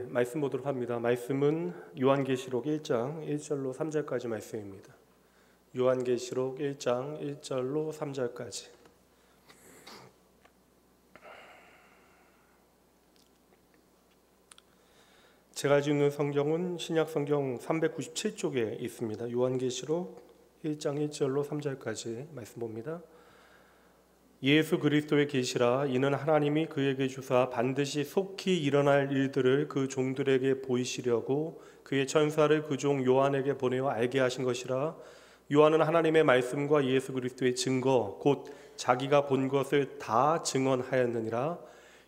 말씀 보도록 합니다. 말씀은 요한계시록 1장 1절로 3절까지 말씀입니다. 요한계시록 1장 1절로 3절까지. 제가 가지고 있는 성경은 신약 성경 397쪽에 있습니다. 요한계시록 1장 1절로 3절까지 말씀 봅니다. 예수 그리스도의 계시라. 이는 하나님이 그에게 주사 반드시 속히 일어날 일들을 그 종들에게 보이시려고 그의 천사를 그 종 요한에게 보내어 알게 하신 것이라. 요한은 하나님의 말씀과 예수 그리스도의 증거 곧 자기가 본 것을 다 증언하였느니라.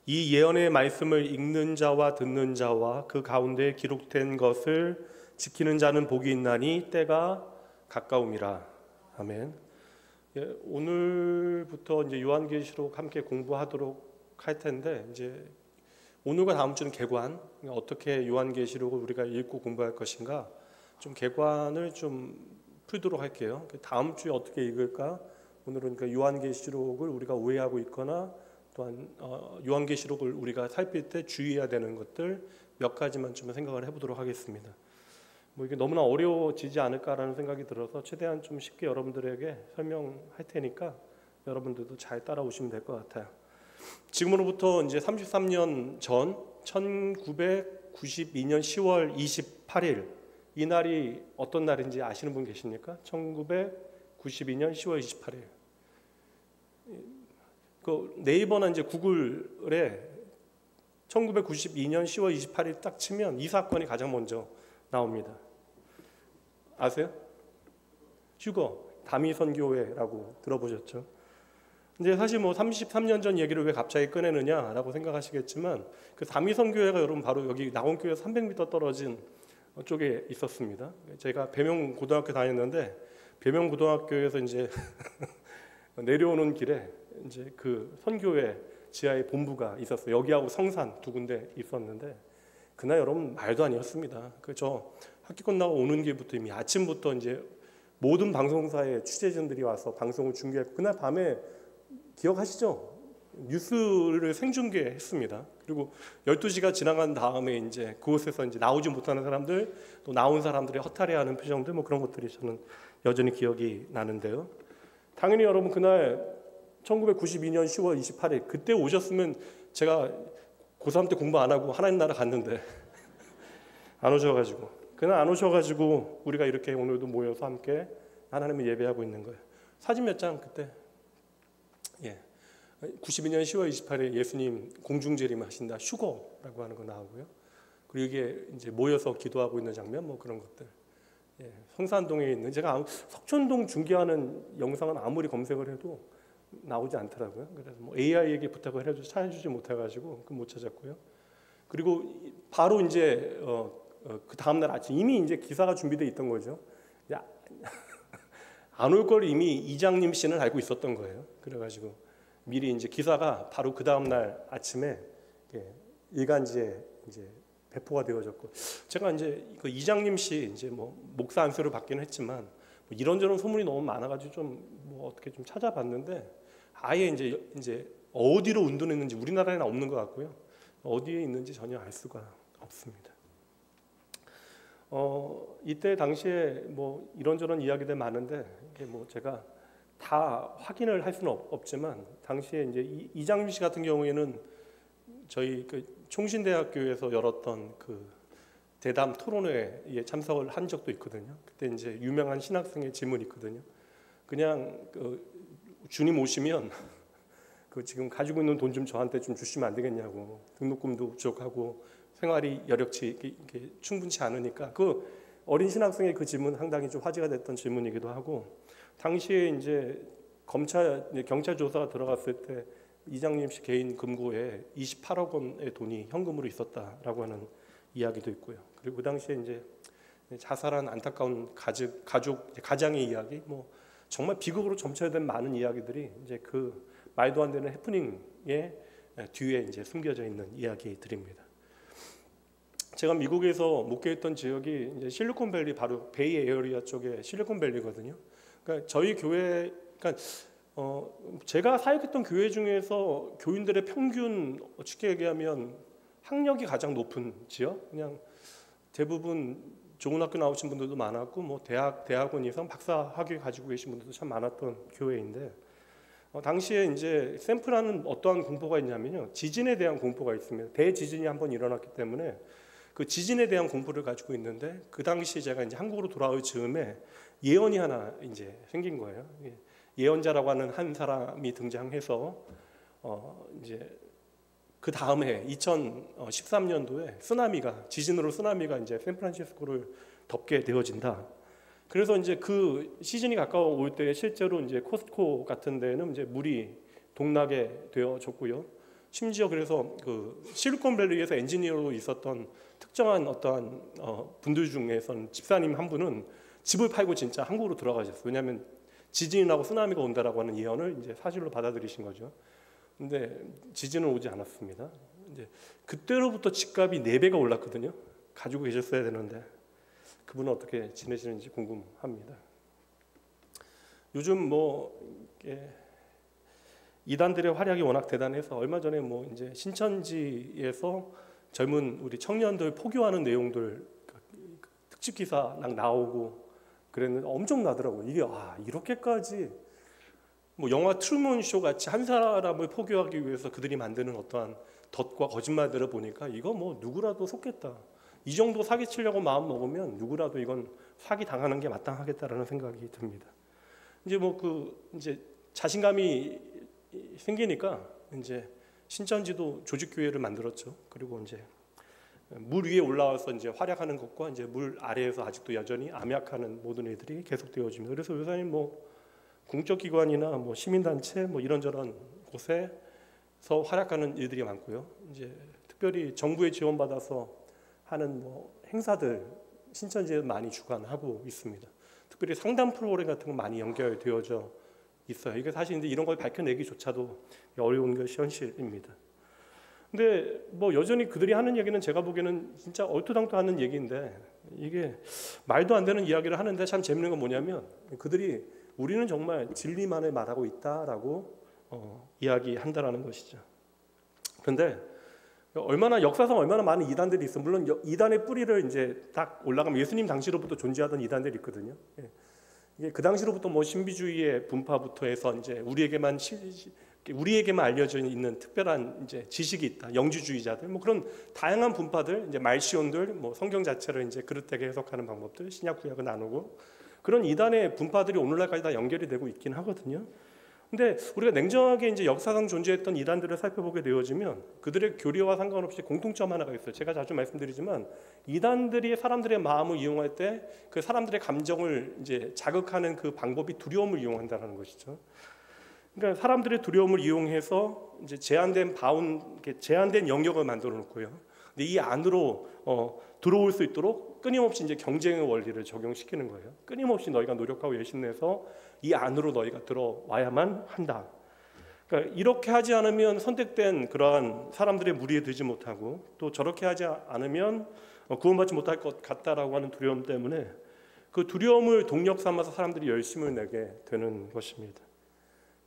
이 예언의 말씀을 읽는 자와 듣는 자와 그 가운데 기록된 것을 지키는 자는 복이 있나니 때가 가까움이라. 아멘. 오늘부터 이제 요한계시록 함께 공부하도록 할 텐데, 이제 오늘과 다음 주는 개관, 어떻게 요한계시록을 우리가 읽고 공부할 것인가, 좀 개관을 좀 풀도록 할게요. 다음 주에 어떻게 읽을까? 오늘은 그 요한계시록을 우리가 오해하고 있거나 또한 요한계시록을 우리가 살필 때 주의해야 되는 것들 몇 가지만 좀 생각을 해보도록 하겠습니다. 이게 너무나 어려워지지 않을까라는 생각이 들어서 최대한 좀 쉽게 여러분들에게 설명할 테니까 여러분들도 잘 따라오시면 될 것 같아요. 지금으로부터 이제 33년 전 1992년 10월 28일 이 날이 어떤 날인지 아시는 분 계십니까? 1992년 10월 28일. 그 네이버나 이제 구글에 1992년 10월 28일 딱 치면 이 사건이 가장 먼저 나옵니다. 아세요? 휴거 다미선교회라고 들어보셨죠? 근데 사실 33년 전 얘기를 왜 갑자기 꺼내느냐라고 생각하시겠지만 그 다미선교회가 여러분 바로 여기 낙원교회 300m 떨어진 쪽에 있었습니다. 제가 배명고등학교 다녔는데 배명고등학교에서 이제 내려오는 길에 이제 그 선교회 지하에 본부가 있었어요. 여기하고 성산 두 군데 있었는데 그날 여러분 말도 아니었습니다. 저 학기 끝나고 오는 길부터 이미 아침부터 이제 모든 방송사의 취재진들이 와서 방송을 중계했고 그날 밤에 기억하시죠? 뉴스를 생중계했습니다. 그리고 12시가 지나간 다음에 이제 그곳에서 이제 나오지 못하는 사람들 또 나온 사람들의 허탈해하는 표정들 그런 것들이 저는 여전히 기억이 나는데요. 당연히 여러분 그날 1992년 10월 28일 그때 오셨으면 제가 고3 때 공부 안 하고 하나님 나라 갔는데 안 오셔가지고 그날 안 오셔가지고 우리가 이렇게 오늘도 모여서 함께 하나님을 예배하고 있는 거예요. 사진 몇 장 그때 92년 10월 28일 예수님 공중재림 하신다 휴거라고 하는 거 나오고요. 그리고 이게 이제 모여서 기도하고 있는 장면 그런 것들. 성산동에 있는 제가 석촌동 중계하는 영상은 아무리 검색을 해도 나오지 않더라고요. 그래서 AI에게 부탁을 해도 찾아주지 못해가지고 못 찾았고요. 그리고 바로 이제 그 다음 날 아침 이미 이제 기사가 준비되어 있던 거죠. 안 올 걸 이미 이장님 씨는 알고 있었던 거예요. 그래가지고 미리 이제 기사가 바로 그 다음 날 아침에 일간지에 이제 배포가 되어졌고 제가 이제 그 이장님 씨 이제 목사 안수를 받기는 했지만 이런저런 소문이 너무 많아가지고 좀 어떻게 좀 찾아봤는데 아예 이제 어디로 운동했는지 우리나라에는 없는 것 같고요. 어디에 있는지 전혀 알 수가 없습니다. 이때 당시에 이런저런 이야기들 많은데 이게 제가 다 확인을 할 수는 없지만 당시에 이제 이장님 씨 같은 경우에는 저희 그 총신대학교에서 열었던 그 대담 토론회에 참석을 한 적도 있거든요. 그때 이제 유명한 신학생의 질문이 있거든요. 그냥 주님 오시면 지금 가지고 있는 돈 좀 저한테 좀 주시면 안 되겠냐고. 등록금도 부족하고 생활이 여력치 이게 충분치 않으니까 그 어린 신학생의 그 질문 상당히 좀 화제가 됐던 질문이기도 하고 당시에 이제 경찰 조사가 들어갔을 때 이장님 씨 개인 금고에 28억 원의 돈이 현금으로 있었다라고 하는 이야기도 있고요. 그리고 그 당시에 이제 자살한 안타까운 가장의 이야기, 정말 비극으로 점철된 많은 이야기들이 이제 그 말도 안 되는 해프닝의 뒤에 이제 숨겨져 있는 이야기들입니다. 제가 미국에서 목회했던 지역이 이제 실리콘밸리 바로 베이 에어리아 쪽에 실리콘밸리거든요. 그러니까 저희 교회, 제가 사역했던 교회 중에서 교인들의 평균 쉽게 얘기하면 학력이 가장 높은 지역, 그냥 대부분 좋은 학교 나오신 분들도 많았고 뭐 대학원 이상 박사 학위 가지고 계신 분들도 참 많았던 교회인데 당시에 이제 샘플하는 어떠한 공포가 있냐면요, 지진에 대한 공포가 있습니다. 대지진이 한번 일어났기 때문에 그 지진에 대한 공포를 가지고 있는데 그 당시 제가 이제 한국으로 돌아올 즈음에 예언이 하나 이제 생긴 거예요. 예언자라고 하는 한 사람이 등장해서 이제 그 다음에 2013년도에 지진으로 쓰나미가 이제 샌프란시스코를 덮게 되어진다. 그래서 이제 그 시즌이 가까워 올 때 실제로 이제 코스트코 같은 데는 이제 물이 동나게 되어졌고요. 심지어 그래서 그 실리콘밸리에서 엔지니어로 있었던 특정한 어떠한 분들 중에서는 집사님 한 분은 집을 팔고 진짜 한국으로 들어가셨어요. 왜냐하면 지진이 나고 쓰나미가 온다라고 하는 예언을 이제 사실로 받아들이신 거죠. 근데 지진은 오지 않았습니다. 이제 그때로부터 집값이 4배가 올랐거든요. 가지고 계셨어야 되는데 그분은 어떻게 지내시는지 궁금합니다. 요즘 뭐 이단들의 활약이 워낙 대단해서 얼마 전에 뭐 이제 신천지에서 젊은 우리 청년들 포교하는 내용들 특집 기사 나오고 그랬는데 엄청나더라고요. 이게 이렇게까지 뭐 영화 트루먼 쇼 같이 한 사람을 포교하기 위해서 그들이 만드는 어떠한 덫과 거짓말들을 보니까 이거 뭐 누구라도 속겠다. 이 정도 사기치려고 마음 먹으면 누구라도 이건 사기 당하는 게 마땅하겠다라는 생각이 듭니다. 이제 뭐 이제 자신감이 생기니까 이제 신천지도 조직교회를 만들었죠. 그리고 이제 물 위에 올라와서 이제 활약하는 것과 이제 물 아래에서 아직도 여전히 암약하는 모든 일들이 계속되어집니다. 그래서 요새 뭐 공적기관이나 뭐 시민단체 뭐 이런저런 곳에서 활약하는 일들이 많고요. 이제 특별히 정부의 지원받아서 하는 뭐 행사들 신천지에 많이 주관하고 있습니다. 특별히 상담 프로그램 같은 거 많이 연결되어져 있어요. 이게 사실 이제 이런 걸 밝혀내기조차도 어려운 것이 현실입니다. 근데 뭐 여전히 그들이 하는 얘기는 제가 보기에는 진짜 얼토당토하는 얘기인데 이게 말도 안 되는 이야기를 하는데 참 재밌는 건 뭐냐면 그들이 우리는 정말 진리만을 말하고 있다라고 이야기한다라는 것이죠. 그런데 역사상 얼마나 많은 이단들이 있어. 물론 이단의 뿌리를 이제 딱 올라가면 예수님 당시로부터 존재하던 이단들이 있거든요. 이게 그 당시로부터 뭐 신비주의의 분파부터 해서 이제 우리에게만 알려져 있는 특별한 이제 지식이 있다. 영주주의자들 뭐 그런 다양한 분파들, 이제 말시온들, 뭐 성경 자체를 이제 그릇되게 해석하는 방법들, 신약 구약을 나누고 그런 이단의 분파들이 오늘날까지 다 연결이 되고 있긴 하거든요. 근데 우리가 냉정하게 이제 역사상 존재했던 이단들을 살펴보게 되어지면 그들의 교리와 상관없이 공통점 하나가 있어요. 제가 자주 말씀드리지만 이단들이 사람들의 마음을 이용할 때 그 사람들의 감정을 이제 자극하는 그 방법이 두려움을 이용한다는 것이죠. 그러니까 사람들의 두려움을 이용해서 이제 제한된 영역을 만들어 놓고요. 근데 이 안으로 들어올 수 있도록 끊임없이 이제 경쟁의 원리를 적용시키는 거예요. 끊임없이 너희가 노력하고 열심내서 이 안으로 너희가 들어와야만 한다. 그러니까 이렇게 하지 않으면 선택된 그러한 사람들의 무리에 들지 못하고 또 저렇게 하지 않으면 구원받지 못할 것 같다라고 하는 두려움 때문에 그 두려움을 동력 삼아서 사람들이 열심을 내게 되는 것입니다.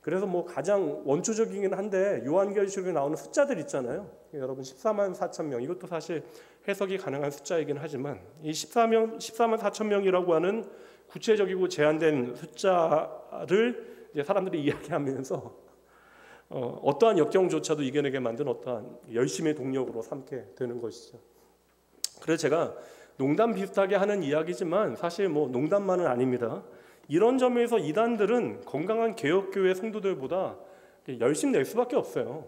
그래서 뭐 가장 원초적이긴 한데 요한계시록에 나오는 숫자들 있잖아요. 여러분 14만 4천 명 이것도 사실 해석이 가능한 숫자이긴 하지만 이 14만 4천 명이라고 하는 구체적이고 제한된 숫자를 이제 사람들이 이야기하면서 어떠한 역경조차도 이겨내게 만든 어떠한 열심의 동력으로 삼게 되는 것이죠. 그래서 제가 농담 비슷하게 하는 이야기지만 사실 뭐 농담만은 아닙니다. 이런 점에서 이단들은 건강한 개혁교회 성도들보다 열심 낼 수밖에 없어요.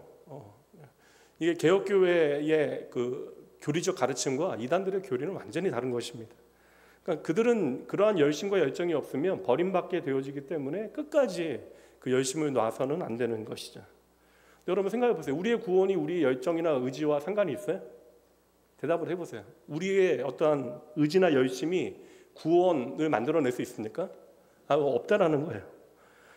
이게 개혁교회의 그 교리적 가르침과 이단들의 교리는 완전히 다른 것입니다. 그러니까 그들은 그러한 열심과 열정이 없으면 버림받게 되어지기 때문에 끝까지 그 열심을 놔서는 안 되는 것이죠. 여러분 생각해 보세요. 우리의 구원이 우리의 열정이나 의지와 상관이 있어요? 대답을 해보세요. 우리의 어떠한 의지나 열심이 구원을 만들어낼 수 있습니까? 없다라는 거예요.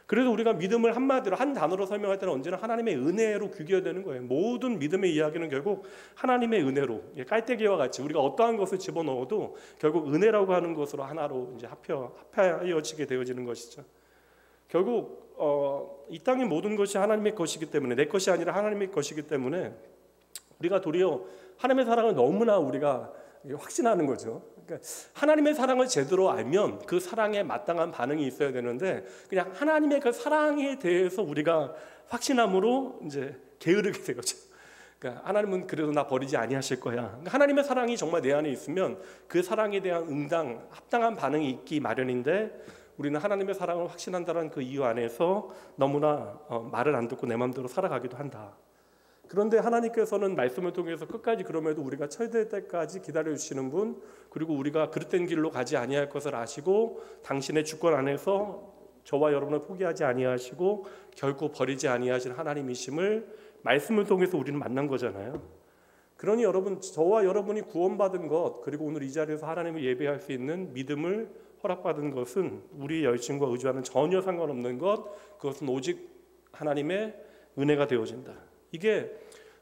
그래서 우리가 믿음을 한마디로 한 단어로 설명할 때는 언제나 하나님의 은혜로 귀결되는 거예요. 모든 믿음의 이야기는 결국 하나님의 은혜로, 깔때기와 같이 우리가 어떠한 것을 집어넣어도 결국 은혜라고 하는 것으로 하나로 이제 합하여지게 되어지는 것이죠. 결국 이 땅의 모든 것이 하나님의 것이기 때문에 내 것이 아니라 하나님의 것이기 때문에 우리가 도리어 하나님의 사랑을 너무나 우리가 확신하는 거죠. 그러니까 하나님의 사랑을 제대로 알면 그 사랑에 마땅한 반응이 있어야 되는데 그냥 하나님의 그 사랑에 대해서 우리가 확신함으로 이제 게으르게 되죠. 그러니까 하나님은 그래도 나 버리지 아니하실 거야. 그러니까 하나님의 사랑이 정말 내 안에 있으면 그 사랑에 대한 합당한 반응이 있기 마련인데 우리는 하나님의 사랑을 확신한다는 그 이유 안에서 너무나 말을 안 듣고 내 마음대로 살아가기도 한다. 그런데 하나님께서는 말씀을 통해서 끝까지 그럼에도 우리가 철될 때까지 기다려주시는 분, 그리고 우리가 그릇된 길로 가지 아니할 것을 아시고 당신의 주권 안에서 저와 여러분을 포기하지 아니하시고 결코 버리지 아니하신 하나님이심을 말씀을 통해서 우리는 만난 거잖아요. 그러니 여러분, 저와 여러분이 구원받은 것, 그리고 오늘 이 자리에서 하나님을 예배할 수 있는 믿음을 허락받은 것은 우리의 열심과 의지와는 전혀 상관없는 것, 그것은 오직 하나님의 은혜가 되어진다. 이게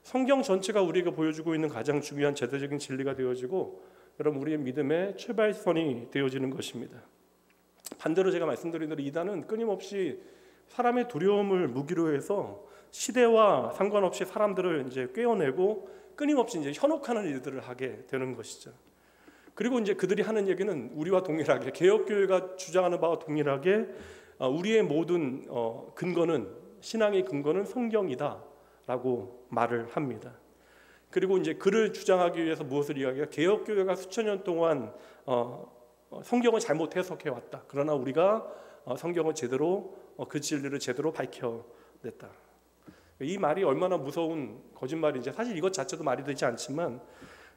성경 전체가 우리가 보여주고 있는 가장 중요한 제도적인 진리가 되어지고 여러분 우리의 믿음의 출발선이 되어지는 것입니다. 반대로 제가 말씀드린 대로 이단은 끊임없이 사람의 두려움을 무기로 해서 시대와 상관없이 사람들을 이제 꿰어내고 끊임없이 이제 현혹하는 일들을 하게 되는 것이죠. 그리고 이제 그들이 하는 얘기는 우리와 동일하게 개혁교회가 주장하는 바와 동일하게 우리의 모든 근거는 신앙의 근거는 성경이다라고 말을 합니다. 그리고 이제 그를 주장하기 위해서 무엇을 이야기해요? 개혁교회가 수천 년 동안 성경을 잘못 해석해 왔다. 그러나 우리가 성경을 제대로 그 진리를 제대로 밝혀냈다. 이 말이 얼마나 무서운 거짓말인지 사실 이것 자체도 말이 되지 않지만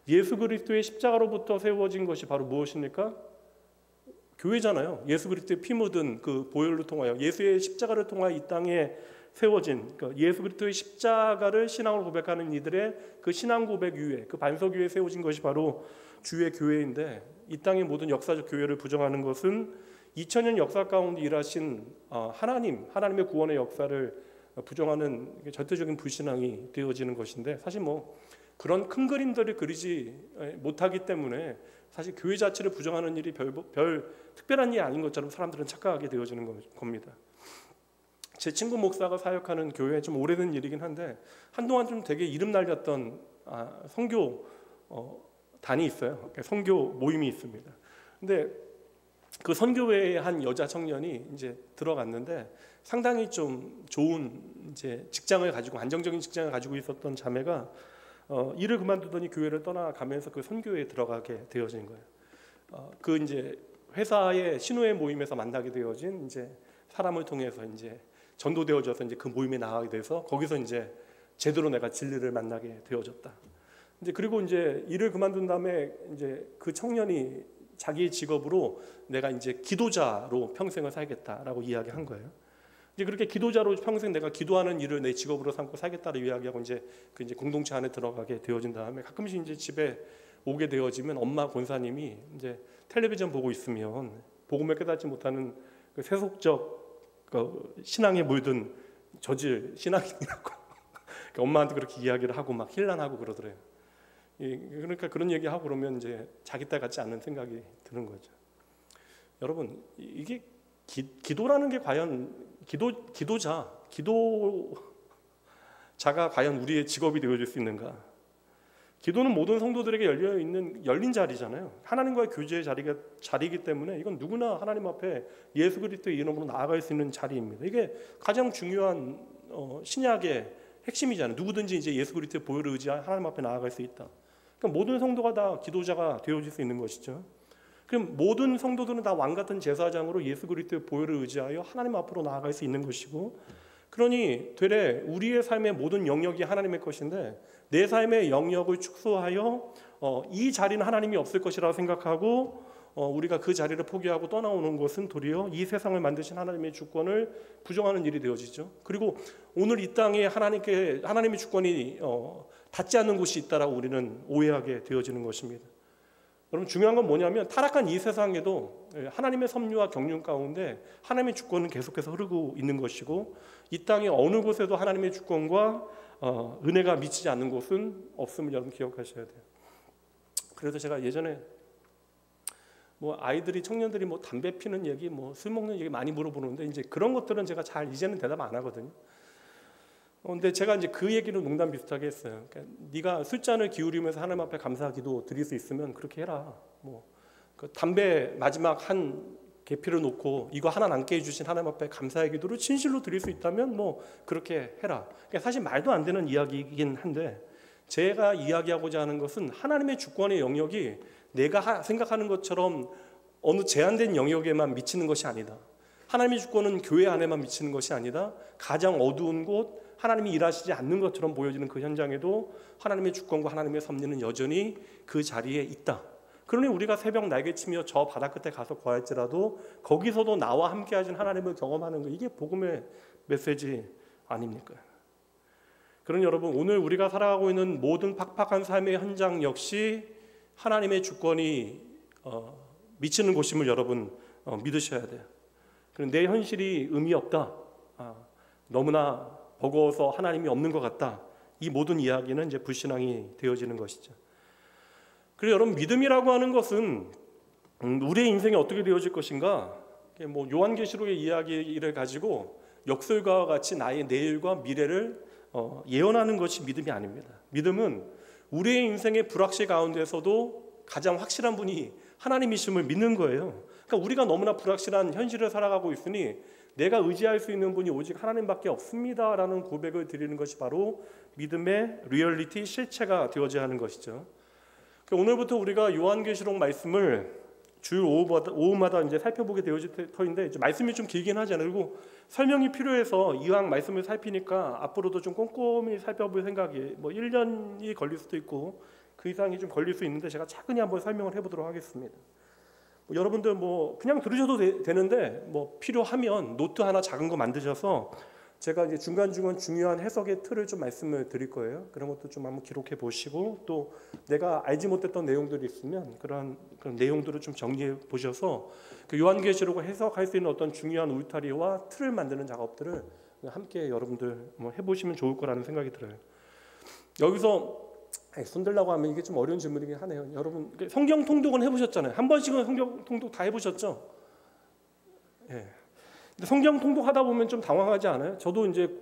예수 그리스도의 십자가로부터 세워진 것이 바로 무엇입니까? 교회잖아요. 예수 그리스도의 피 묻은 그 보혈로 통하여 예수의 십자가를 통하여 이 땅에 세워진 그러니까 예수 그리스도의 십자가를 신앙으로 고백하는 이들의 그 신앙 고백 위에 그 반석 위에 세워진 것이 바로 주의 교회인데 이 땅의 모든 역사적 교회를 부정하는 것은 2000년 역사 가운데 일하신 하나님의 구원의 역사를 부정하는 절대적인 불신앙이 되어지는 것인데 사실 뭐 그런 큰 그림들을 그리지 못하기 때문에 사실 교회 자체를 부정하는 일이 별 특별한 일이 아닌 것처럼 사람들은 착각하게 되어지는 겁니다. 제 친구 목사가 사역하는 교회 좀 오래된 일이긴 한데 한동안 좀 되게 이름 날렸던 선교 단이 있어요. 선교 모임이 있습니다. 근데 그 선교회에 한 여자 청년이 이제 들어갔는데 상당히 좀 좋은 이제 직장을 가지고 안정적인 직장을 가지고 있었던 자매가 일을 그만두더니 교회를 떠나가면서 그 선교회에 들어가게 되어진 거예요. 그 이제 회사의 신우회 모임에서 만나게 되어진 이제 사람을 통해서 이제 전도되어져서 이제 그 모임에 나가게 돼서 거기서 이제 제대로 내가 진리를 만나게 되어졌다. 이제 그리고 이제 일을 그만둔 다음에 이제 그 청년이 자기의 직업으로 내가 이제 기도자로 평생을 살겠다라고 이야기한 거예요. 이제 그렇게 기도자로 평생 내가 기도하는 일을 내 직업으로 삼고 살겠다를 이야기하고 이제 그 이제 공동체 안에 들어가게 되어진 다음에 가끔씩 이제 집에 오게 되어지면 엄마 권사님이 이제 텔레비전 보고 있으면 복음을 깨닫지 못하는 그 세속적 그 신앙에 물든 저질 신앙이라고 엄마한테 그렇게 이야기를 하고 막 힐난하고 그러더래요. 그러니까 그런 얘기하고 그러면 이제 자기 딸 같지 않은 생각이 드는 거죠. 여러분 이게 기도라는 게 과연 기도자가 과연 우리의 직업이 되어줄 수 있는가? 기도는 모든 성도들에게 열린 자리잖아요. 하나님과의 교제의 자리이기 때문에 이건 누구나 하나님 앞에 예수 그리스도의 이름으로 나아갈 수 있는 자리입니다. 이게 가장 중요한 신약의 핵심이잖아요. 누구든지 이제 예수 그리스도의 보혈을 의지하여 하나님 앞에 나아갈 수 있다. 그러니까 모든 성도가 다 기도자가 되어질 수 있는 것이죠. 그럼 모든 성도들은 다 왕 같은 제사장으로 예수 그리스도의 보혈을 의지하여 하나님 앞으로 나아갈 수 있는 것이고, 그러니 되레 우리의 삶의 모든 영역이 하나님의 것인데 내 삶의 영역을 축소하여 이 자리는 하나님이 없을 것이라고 생각하고 우리가 그 자리를 포기하고 떠나오는 것은 도리어 이 세상을 만드신 하나님의 주권을 부정하는 일이 되어지죠. 그리고 오늘 이 땅에 하나님의 주권이 닿지 않는 곳이 있다라고 우리는 오해하게 되어지는 것입니다. 여러분 중요한 건 뭐냐면 타락한 이 세상에도 하나님의 섭리와 경륜 가운데 하나님의 주권은 계속해서 흐르고 있는 것이고 이 땅의 어느 곳에도 하나님의 주권과 은혜가 미치지 않는 곳은 없음을 여러분 기억하셔야 돼요. 그래서 제가 예전에 아이들이 청년들이 담배 피는 얘기, 술 먹는 얘기 많이 물어보는데 이제 그런 것들은 제가 잘 이제는 대답 안 하거든요. 근데 제가 이제 그 얘기를 농담 비슷하게 했어요. 그러니까 네가 술잔을 기울이면서 하나님 앞에 감사기도 드릴 수 있으면 그렇게 해라. 그 담배 마지막 한 계피를 놓고 이거 하나 남게 해주신 하나님 앞에 감사의 기도를 진실로 드릴 수 있다면 그렇게 해라. 그러니까 사실 말도 안 되는 이야기이긴 한데, 제가 이야기하고자 하는 것은 하나님의 주권의 영역이 내가 생각하는 것처럼 어느 제한된 영역에만 미치는 것이 아니다. 하나님의 주권은 교회 안에만 미치는 것이 아니다. 가장 어두운 곳, 하나님이 일하시지 않는 것처럼 보여지는 그 현장에도 하나님의 주권과 하나님의 섭리는 여전히 그 자리에 있다. 그러니 우리가 새벽 날개치며 저 바다 끝에 가서 거할지라도 거기서도 나와 함께 하신 하나님을 경험하는 것, 이게 복음의 메시지 아닙니까? 그러니 여러분, 오늘 우리가 살아가고 있는 모든 팍팍한 삶의 현장 역시 하나님의 주권이 미치는 곳임을 여러분 믿으셔야 돼요. 그럼 내 현실이 의미 없다, 너무나 버거워서 하나님이 없는 것 같다, 이 모든 이야기는 이제 불신앙이 되어지는 것이죠. 그래서 여러분, 믿음이라고 하는 것은 우리의 인생이 어떻게 되어질 것인가, 요한계시록의 이야기를 가지고 역설과 같이 나의 내일과 미래를 예언하는 것이 믿음이 아닙니다. 믿음은 우리의 인생의 불확실 가운데서도 가장 확실한 분이 하나님이심을 믿는 거예요. 그러니까 우리가 너무나 불확실한 현실을 살아가고 있으니 내가 의지할 수 있는 분이 오직 하나님밖에 없습니다라는 고백을 드리는 것이 바로 믿음의 리얼리티, 실체가 되어져야 하는 것이죠. 오늘부터 우리가 요한계시록 말씀을 주일 오후마다 이제 살펴보게 되어질 터인데, 말씀이 좀 길긴 하잖아요. 그리고 설명이 필요해서 이왕 말씀을 살피니까 앞으로도 좀 꼼꼼히 살펴볼 생각이 1년이 걸릴 수도 있고 그 이상이 좀 걸릴 수 있는데, 제가 차근히 한번 설명을 해보도록 하겠습니다. 여러분들 그냥 들으셔도 되는데 필요하면 노트 하나 작은 거 만드셔서 제가 이제 중간중간 중요한 해석의 틀을 좀 말씀을 드릴 거예요. 그런 것도 좀 한번 기록해 보시고, 또 내가 알지 못했던 내용들이 있으면 그런 내용들을 좀 정리해 보셔서 그 요한계시록을 해석할 수 있는 어떤 중요한 울타리와 틀을 만드는 작업들을 함께 여러분들 해보시면 좋을 거라는 생각이 들어요. 여기서 손들라고 하면 이게 좀 어려운 질문이긴 하네요. 여러분, 성경 통독은 해보셨잖아요. 한 번씩은 성경 통독 다 해보셨죠? 예. 근데 성경 통독하다 보면 좀 당황하지 않아요? 저도 이제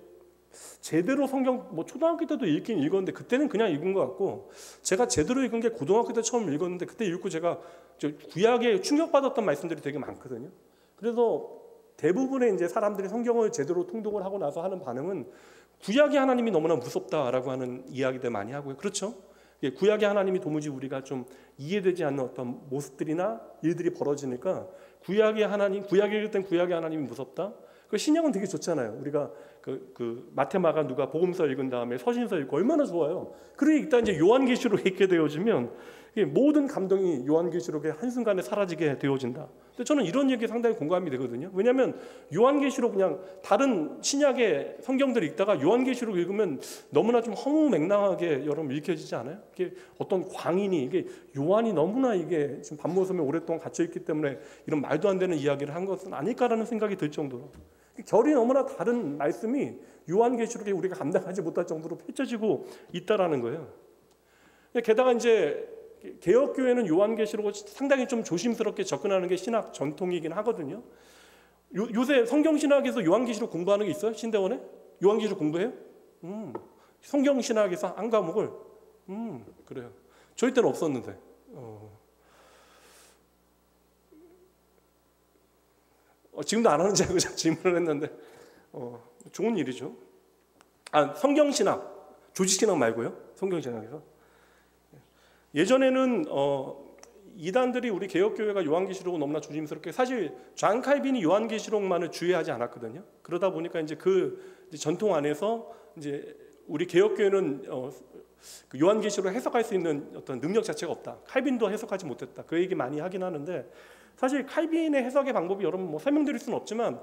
제대로 성경 초등학교 때도 읽긴 읽었는데 그때는 그냥 읽은 것 같고, 제가 제대로 읽은 게 고등학교 때 처음 읽었는데 그때 읽고 제가 구약에 충격받았던 말씀들이 되게 많거든요. 그래서 대부분의 이제 사람들이 성경을 제대로 통독을 하고 나서 하는 반응은 구약의 하나님이 너무나 무섭다라고 하는 이야기들 많이 하고요. 그렇죠? 구약의 하나님이 도무지 우리가 좀 이해되지 않는 어떤 모습들이나 일들이 벌어지니까 구약의 하나님, 구약을 읽을 땐 구약의 하나님이 무섭다. 그 신약은 되게 좋잖아요. 우리가 그 마태마가 누가 복음서 읽은 다음에 서신서 읽고 얼마나 좋아요. 그러니 일단 이제 요한계시록 읽게 되어지면 모든 감동이 요한계시록의 한순간에 사라지게 되어진다. 근데 저는 이런 얘기에 상당히 공감이 되거든요. 왜냐하면 요한계시록, 그냥 다른 신약의 성경들을 읽다가 요한계시록 읽으면 너무나 좀 허무맹랑하게 여러분 읽혀지지 않아요? 이게 어떤 광인이, 이게 요한이 너무나 이게 지금 밤모섬에 오랫동안 갇혀있기 때문에 이런 말도 안 되는 이야기를 한 것은 아닐까라는 생각이 들 정도로 결이 너무나 다른 말씀이 요한계시록에 우리가 감당하지 못할 정도로 펼쳐지고 있다라는 거예요. 게다가 이제 개혁교회는 요한계시록을 상당히 좀 조심스럽게 접근하는 게 신학 전통이긴 하거든요. 요새 성경신학에서 요한계시록 공부하는 게 있어요? 신대원에? 요한계시록 공부해요? 성경신학에서 한 과목을? 그래요. 저희 때는 없었는데. 지금도 안 하는지 알고 질문을 했는데 좋은 일이죠. 성경신학, 조직신학 말고요. 성경신학에서. 예전에는 이단들이 우리 개혁교회가 요한계시록을 너무나 조심스럽게, 사실 존 칼빈이 요한계시록만을 주의하지 않았거든요. 그러다 보니까 이제 그 전통 안에서 이제 우리 개혁교회는 그 요한계시록을 해석할 수 있는 어떤 능력 자체가 없다. 칼빈도 해석하지 못했다. 그 얘기 많이 하긴 하는데, 사실 칼빈의 해석의 방법이 여러분 설명드릴 수는 없지만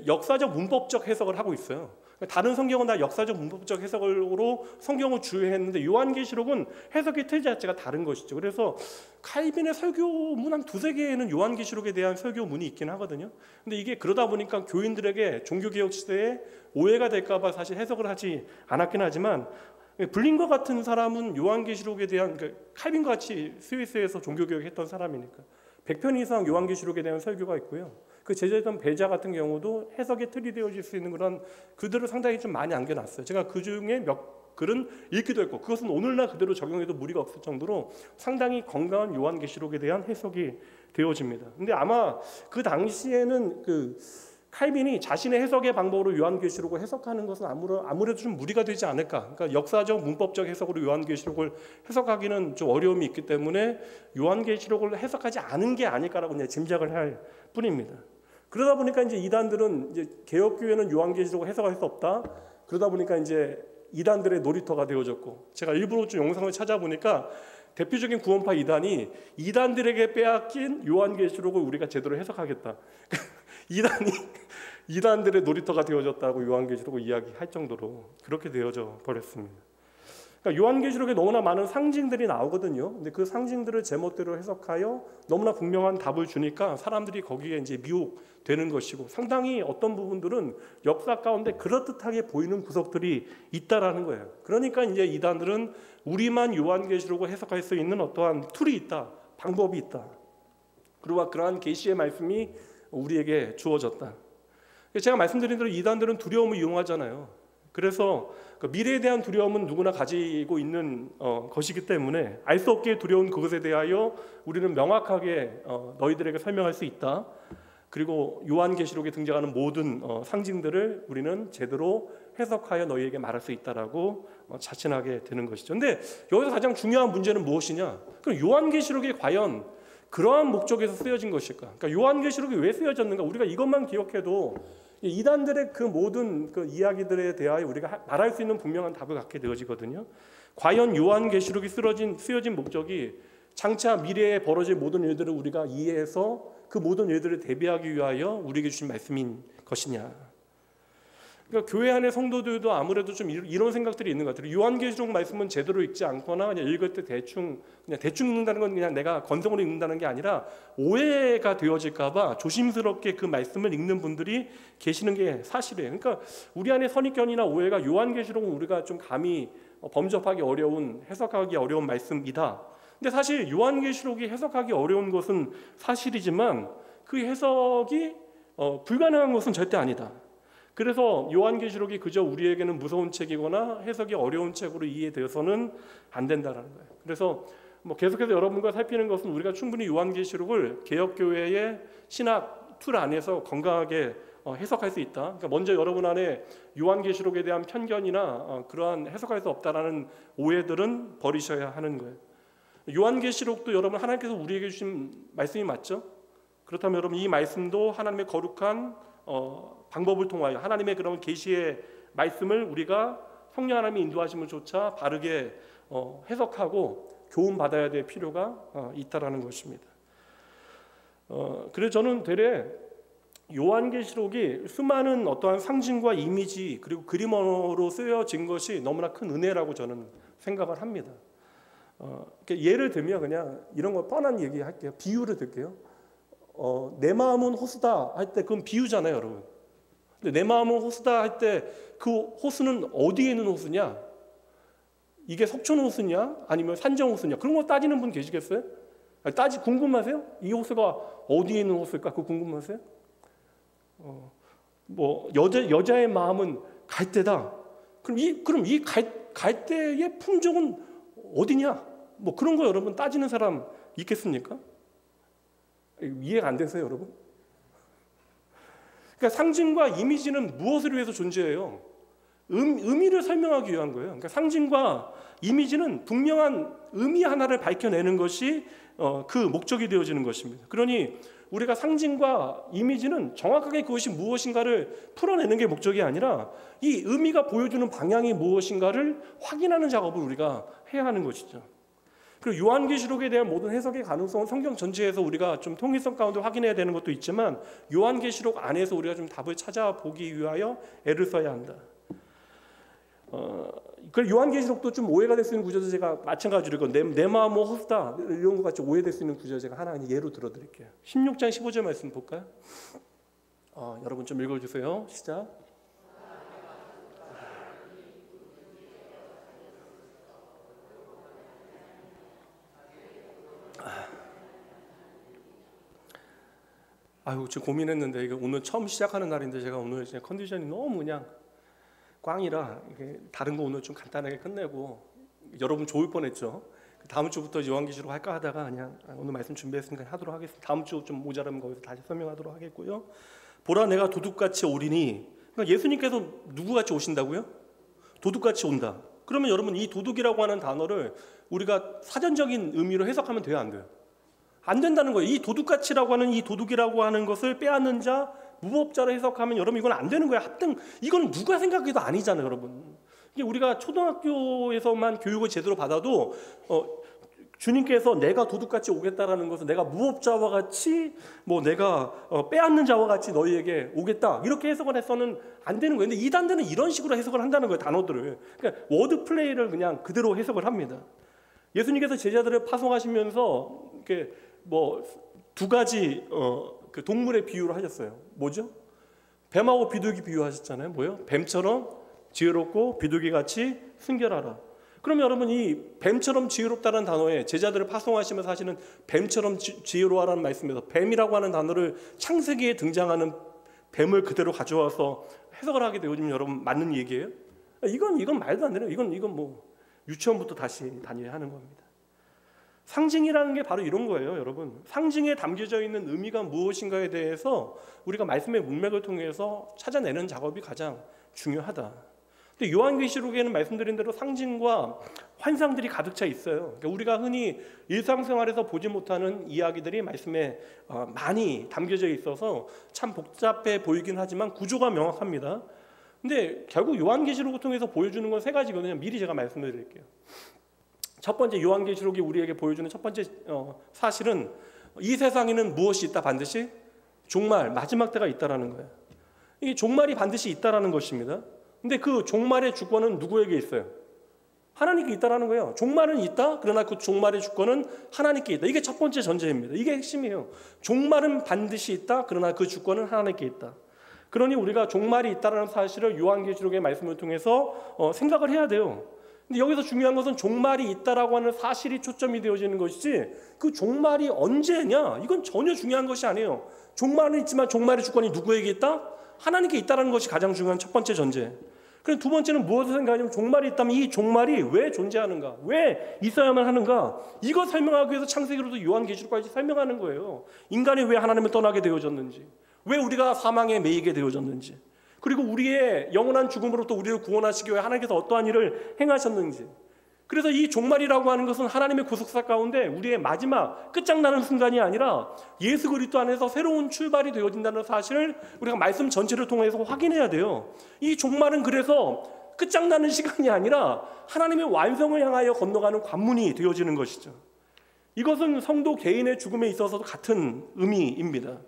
역사적 문법적 해석을 하고 있어요. 다른 성경은 다 역사적 문법적 해석으로 성경을 주의했는데 요한계시록은 해석의 틀 자체가 다른 것이죠. 그래서 칼빈의 설교문 한 두세 개에는 요한계시록에 대한 설교문이 있긴 하거든요. 근데 이게 그러다 보니까 교인들에게 종교개혁 시대에 오해가 될까 봐 사실 해석을 하지 않았긴 하지만, 블링거 같은 사람은 요한계시록에 대한, 칼빈과 같이 스위스에서 종교개혁을 했던 사람이니까 100편 이상 요한계시록에 대한 설교가 있고요. 그 제자전 배자 같은 경우도 해석의 틀이 되어질 수 있는 그런 글들을 상당히 좀 많이 안겨놨어요. 제가 그 중에 몇 글은 읽기도 했고 그것은 오늘날 그대로 적용해도 무리가 없을 정도로 상당히 건강한 요한계시록에 대한 해석이 되어집니다. 근데 아마 그 당시에는 그 칼빈이 자신의 해석의 방법으로 요한계시록을 해석하는 것은 아무래도 좀 무리가 되지 않을까. 그러니까 역사적 문법적 해석으로 요한계시록을 해석하기는 좀 어려움이 있기 때문에 요한계시록을 해석하지 않은 게 아닐까라고 이제 짐작을 할 뿐입니다. 그러다 보니까 이제 이단들은 이제 개혁교회는 요한계시록을 해석할 수 없다. 그러다 보니까 이제 이단들의 놀이터가 되어졌고, 제가 일부러 좀 영상을 찾아보니까 대표적인 구원파 이단이 이단들에게 빼앗긴 요한계시록을 우리가 제대로 해석하겠다. 이단들의 놀이터가 되어졌다고 요한계시록을 이야기할 정도로 그렇게 되어져 버렸습니다. 그러니까 요한계시록에 너무나 많은 상징들이 나오거든요. 근데 그 상징들을 제멋대로 해석하여 너무나 분명한 답을 주니까 사람들이 거기에 이제 미혹되는 것이고, 상당히 어떤 부분들은 역사 가운데 그럴듯하게 보이는 구석들이 있다라는 거예요. 그러니까 이제 이단들은 우리만 요한계시록을 해석할 수 있는 어떠한 툴이 있다, 방법이 있다. 그리고 그러한 계시의 말씀이 우리에게 주어졌다. 제가 말씀드린 대로 이단들은 두려움을 이용하잖아요. 그래서 그 미래에 대한 두려움은 누구나 가지고 있는 것이기 때문에 알 수 없게 두려운 그것에 대하여 우리는 명확하게 너희들에게 설명할 수 있다. 그리고 요한계시록에 등장하는 모든 상징들을 우리는 제대로 해석하여 너희에게 말할 수 있다라고 자신하게 되는 것이죠. 근데 여기서 가장 중요한 문제는 무엇이냐? 그럼 요한계시록이 과연 그러한 목적에서 쓰여진 것일까? 그러니까 요한계시록이 왜 쓰여졌는가? 우리가 이것만 기억해도 이단들의 그 모든 그 이야기들에 대하여 우리가 말할 수 있는 분명한 답을 갖게 되어지거든요. 과연 요한계시록이 쓰여진 목적이 장차 미래에 벌어질 모든 일들을 우리가 이해해서 그 모든 일들을 대비하기 위하여 우리에게 주신 말씀인 것이냐? 그러니까 교회 안의 성도들도 아무래도 좀 이런 생각들이 있는 것 같아요. 요한계시록 말씀은 제대로 읽지 않거나 그냥 읽을 때 대충 읽는다는 건 그냥 내가 건성으로 읽는다는 게 아니라 오해가 되어질까봐 조심스럽게 그 말씀을 읽는 분들이 계시는 게 사실이에요. 그러니까 우리 안에 선입견이나 오해가 요한계시록은 우리가 좀 감히 범접하기 어려운, 해석하기 어려운 말씀이다. 근데 사실 요한계시록이 해석하기 어려운 것은 사실이지만 그 해석이 불가능한 것은 절대 아니다. 그래서 요한계시록이 그저 우리에게는 무서운 책이거나 해석이 어려운 책으로 이해되어서는 안 된다는 거예요. 그래서 계속해서 여러분과 살피는 것은 우리가 충분히 요한계시록을 개혁교회의 신학 틀 안에서 건강하게 해석할 수 있다. 그러니까 먼저 여러분 안에 요한계시록에 대한 편견이나 그러한 해석할 수 없다라는 오해들은 버리셔야 하는 거예요. 요한계시록도 여러분 하나님께서 우리에게 주신 말씀이 맞죠? 그렇다면 여러분 이 말씀도 하나님의 거룩한 방법을 통하여 하나님의 그런 계시의 말씀을 우리가 성령 하나님의 인도하심을 조차 바르게 해석하고 교훈 받아야 될 필요가 있다라는 것입니다. 그래서 저는 되레 요한계시록이 수많은 어떠한 상징과 이미지 그리고 그림어로 쓰여진 것이 너무나 큰 은혜라고 저는 생각을 합니다. 예를 들면 그냥 이런 거 뻔한 얘기 할게요. 비유를 들게요. 내 마음은 호수다 할 때 그건 비유잖아요, 여러분. 근데 내 마음은 호수다 할 때 그 호수는 어디에 있는 호수냐? 이게 석촌 호수냐? 아니면 산정 호수냐? 그런 거 따지는 분 계시겠어요? 궁금하세요? 이 호수가 어디에 있는 호수일까? 그거 궁금하세요? 여자의 마음은 갈대다. 그럼 이 갈대의 품종은 어디냐? 그런 거 여러분 따지는 사람 있겠습니까? 이해가 안 되세요, 여러분? 그러니까 상징과 이미지는 무엇을 위해서 존재해요? 의미를 설명하기 위한 거예요. 그러니까 상징과 이미지는 분명한 의미 하나를 밝혀내는 것이 그 목적이 되어지는 것입니다. 그러니 우리가 상징과 이미지는 정확하게 그것이 무엇인가를 풀어내는 게 목적이 아니라 이 의미가 보여주는 방향이 무엇인가를 확인하는 작업을 우리가 해야 하는 것이죠. 그리고 요한계시록에 대한 모든 해석의 가능성은 성경 전체에서 우리가 좀 통일성 가운데 확인해야 되는 것도 있지만 요한계시록 안에서 우리가 좀 답을 찾아보기 위하여 애를 써야 한다. 그 요한계시록도 좀 오해가 될 수 있는 구절도 제가 마찬가지로 내 마음은 호수다 이런 것 같이 오해될 수 있는 구절 제가 하나 예로 들어드릴게요. 16장 15절 말씀 볼까요? 여러분 좀 읽어주세요. 시작. 아유, 지금 고민했는데 이게 오늘 처음 시작하는 날인데 제가 오늘 컨디션이 너무 그냥 꽝이라 이게 다른 거 오늘 좀 간단하게 끝내고 여러분 좋을 뻔했죠. 다음 주부터 요한계시록 할까 하다가 그냥 오늘 말씀 준비했으니까 하도록 하겠습니다. 다음 주 좀 모자라면 거기서 다시 설명하도록 하겠고요. 보라 내가 도둑같이 오리니, 그러니까 예수님께서 누구같이 오신다고요? 도둑같이 온다. 그러면 여러분 이 도둑이라고 하는 단어를 우리가 사전적인 의미로 해석하면 돼요, 안 돼요? 안 된다는 거예요. 이 도둑같이라고 하는 이 도둑이라고 하는 것을 빼앗는 자, 무법자로 해석하면 여러분 이건 안 되는 거예요. 합등 이건 누가 생각해도 아니잖아요, 여러분. 이게 우리가 초등학교에서만 교육을 제대로 받아도 주님께서 내가 도둑같이 오겠다라는 것은 내가 무법자와 같이 내가 빼앗는 자와 같이 너희에게 오겠다 이렇게 해석을 해서는 안 되는 거예요. 근데 이단들은 이런 식으로 해석을 한다는 거예요, 단어들을. 그러니까 워드 플레이를 그냥 그대로 해석을 합니다. 예수님께서 제자들을 파송하시면서 이렇게 두 가지 그 동물의 비유를 하셨어요. 뭐죠? 뱀하고 비둘기 비유하셨잖아요. 뭐요? 뱀처럼 지혜롭고 비둘기같이 순결하라. 그럼 여러분 이 뱀처럼 지혜롭다는 단어에 제자들을 파송하시면서 사실은 뱀처럼 지혜로워라는 말씀에서 뱀이라고 하는 단어를 창세기에 등장하는 뱀을 그대로 가져와서 해석을 하게 되어지면 여러분 맞는 얘기예요? 이건 말도 안 되는, 이건 유치원부터 다시 다녀야 하는 겁니다. 상징이라는 게 바로 이런 거예요, 여러분. 상징에 담겨져 있는 의미가 무엇인가에 대해서 우리가 말씀의 문맥을 통해서 찾아내는 작업이 가장 중요하다. 근데 요한계시록에는 말씀드린 대로 상징과 환상들이 가득 차 있어요. 그러니까 우리가 흔히 일상생활에서 보지 못하는 이야기들이 말씀에 많이 담겨져 있어서 참 복잡해 보이긴 하지만 구조가 명확합니다. 근데 결국 요한계시록을 통해서 보여주는 건 세 가지거든요. 미리 제가 말씀을 드릴게요. 첫 번째, 요한계시록이 우리에게 보여주는 첫 번째 사실은 이 세상에는 무엇이 있다? 반드시 종말, 마지막 때가 있다라는 거예요. 이게 종말이 반드시 있다라는 것입니다. 근데 그 종말의 주권은 누구에게 있어요? 하나님께 있다라는 거예요. 종말은 있다. 그러나 그 종말의 주권은 하나님께 있다. 이게 첫 번째 전제입니다. 이게 핵심이에요. 종말은 반드시 있다. 그러나 그 주권은 하나님께 있다. 그러니 우리가 종말이 있다라는 사실을 요한계시록의 말씀을 통해서 생각을 해야 돼요. 근데 여기서 중요한 것은 종말이 있다라고 하는 사실이 초점이 되어지는 것이지 그 종말이 언제냐? 이건 전혀 중요한 것이 아니에요. 종말은 있지만 종말의 주권이 누구에게 있다? 하나님께 있다라는 것이 가장 중요한 첫 번째 전제. 그럼 두 번째는 무엇을 생각하냐면 종말이 있다면 이 종말이 왜 존재하는가? 왜 있어야만 하는가? 이거 설명하기 위해서 창세기로도 요한계시록까지 설명하는 거예요. 인간이 왜 하나님을 떠나게 되어졌는지, 왜 우리가 사망에 매이게 되어졌는지, 그리고 우리의 영원한 죽음으로부터 우리를 구원하시기 위해 하나님께서 어떠한 일을 행하셨는지. 그래서 이 종말이라고 하는 것은 하나님의 구속사 가운데 우리의 마지막 끝장나는 순간이 아니라 예수 그리스도 안에서 새로운 출발이 되어진다는 사실을 우리가 말씀 전체를 통해서 확인해야 돼요. 이 종말은 그래서 끝장나는 시간이 아니라 하나님의 완성을 향하여 건너가는 관문이 되어지는 것이죠. 이것은 성도 개인의 죽음에 있어서도 같은 의미입니다.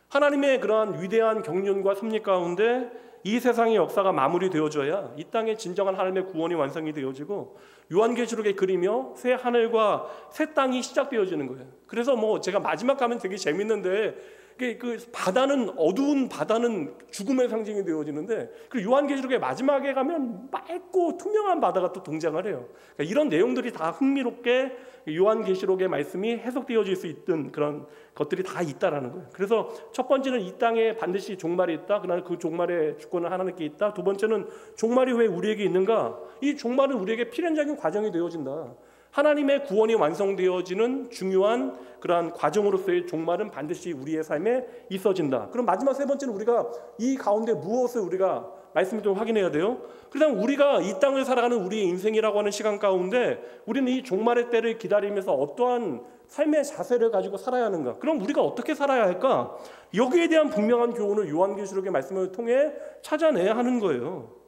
하나님의 그러한 위대한 경륜과 섭리 가운데 이 세상의 역사가 마무리되어져야 이 땅에 진정한 하나님의 구원이 완성이 되어지고 요한계시록의 그리며 새 하늘과 새 땅이 시작되어지는 거예요. 그래서 제가 마지막 가면 되게 재밌는데 그 바다는 어두운 바다는 죽음의 상징이 되어지는데 그리고 요한계시록의 마지막에 가면 맑고 투명한 바다가 또 등장을 해요. 그러니까 이런 내용들이 다 흥미롭게 요한계시록의 말씀이 해석되어질 수 있던 그런 것들이 다 있다라는 거예요. 그래서 첫 번째는 이 땅에 반드시 종말이 있다. 그러나 그 종말의 주권은 하나님께 있다. 두 번째는 종말이 왜 우리에게 있는가? 이 종말은 우리에게 필연적인 과정이 되어진다. 하나님의 구원이 완성되어지는 중요한 그러한 과정으로서의 종말은 반드시 우리의 삶에 있어진다. 그럼 마지막 세 번째는 우리가 이 가운데 무엇을 우리가 말씀을 좀 확인해야 돼요. 그다음 우리가 이 땅을 살아가는 우리의 인생이라고 하는 시간 가운데 우리는 이 종말의 때를 기다리면서 어떠한 삶의 자세를 가지고 살아야 하는가? 그럼 우리가 어떻게 살아야 할까? 여기에 대한 분명한 교훈을 요한계시록의 말씀을 통해 찾아내야 하는 거예요.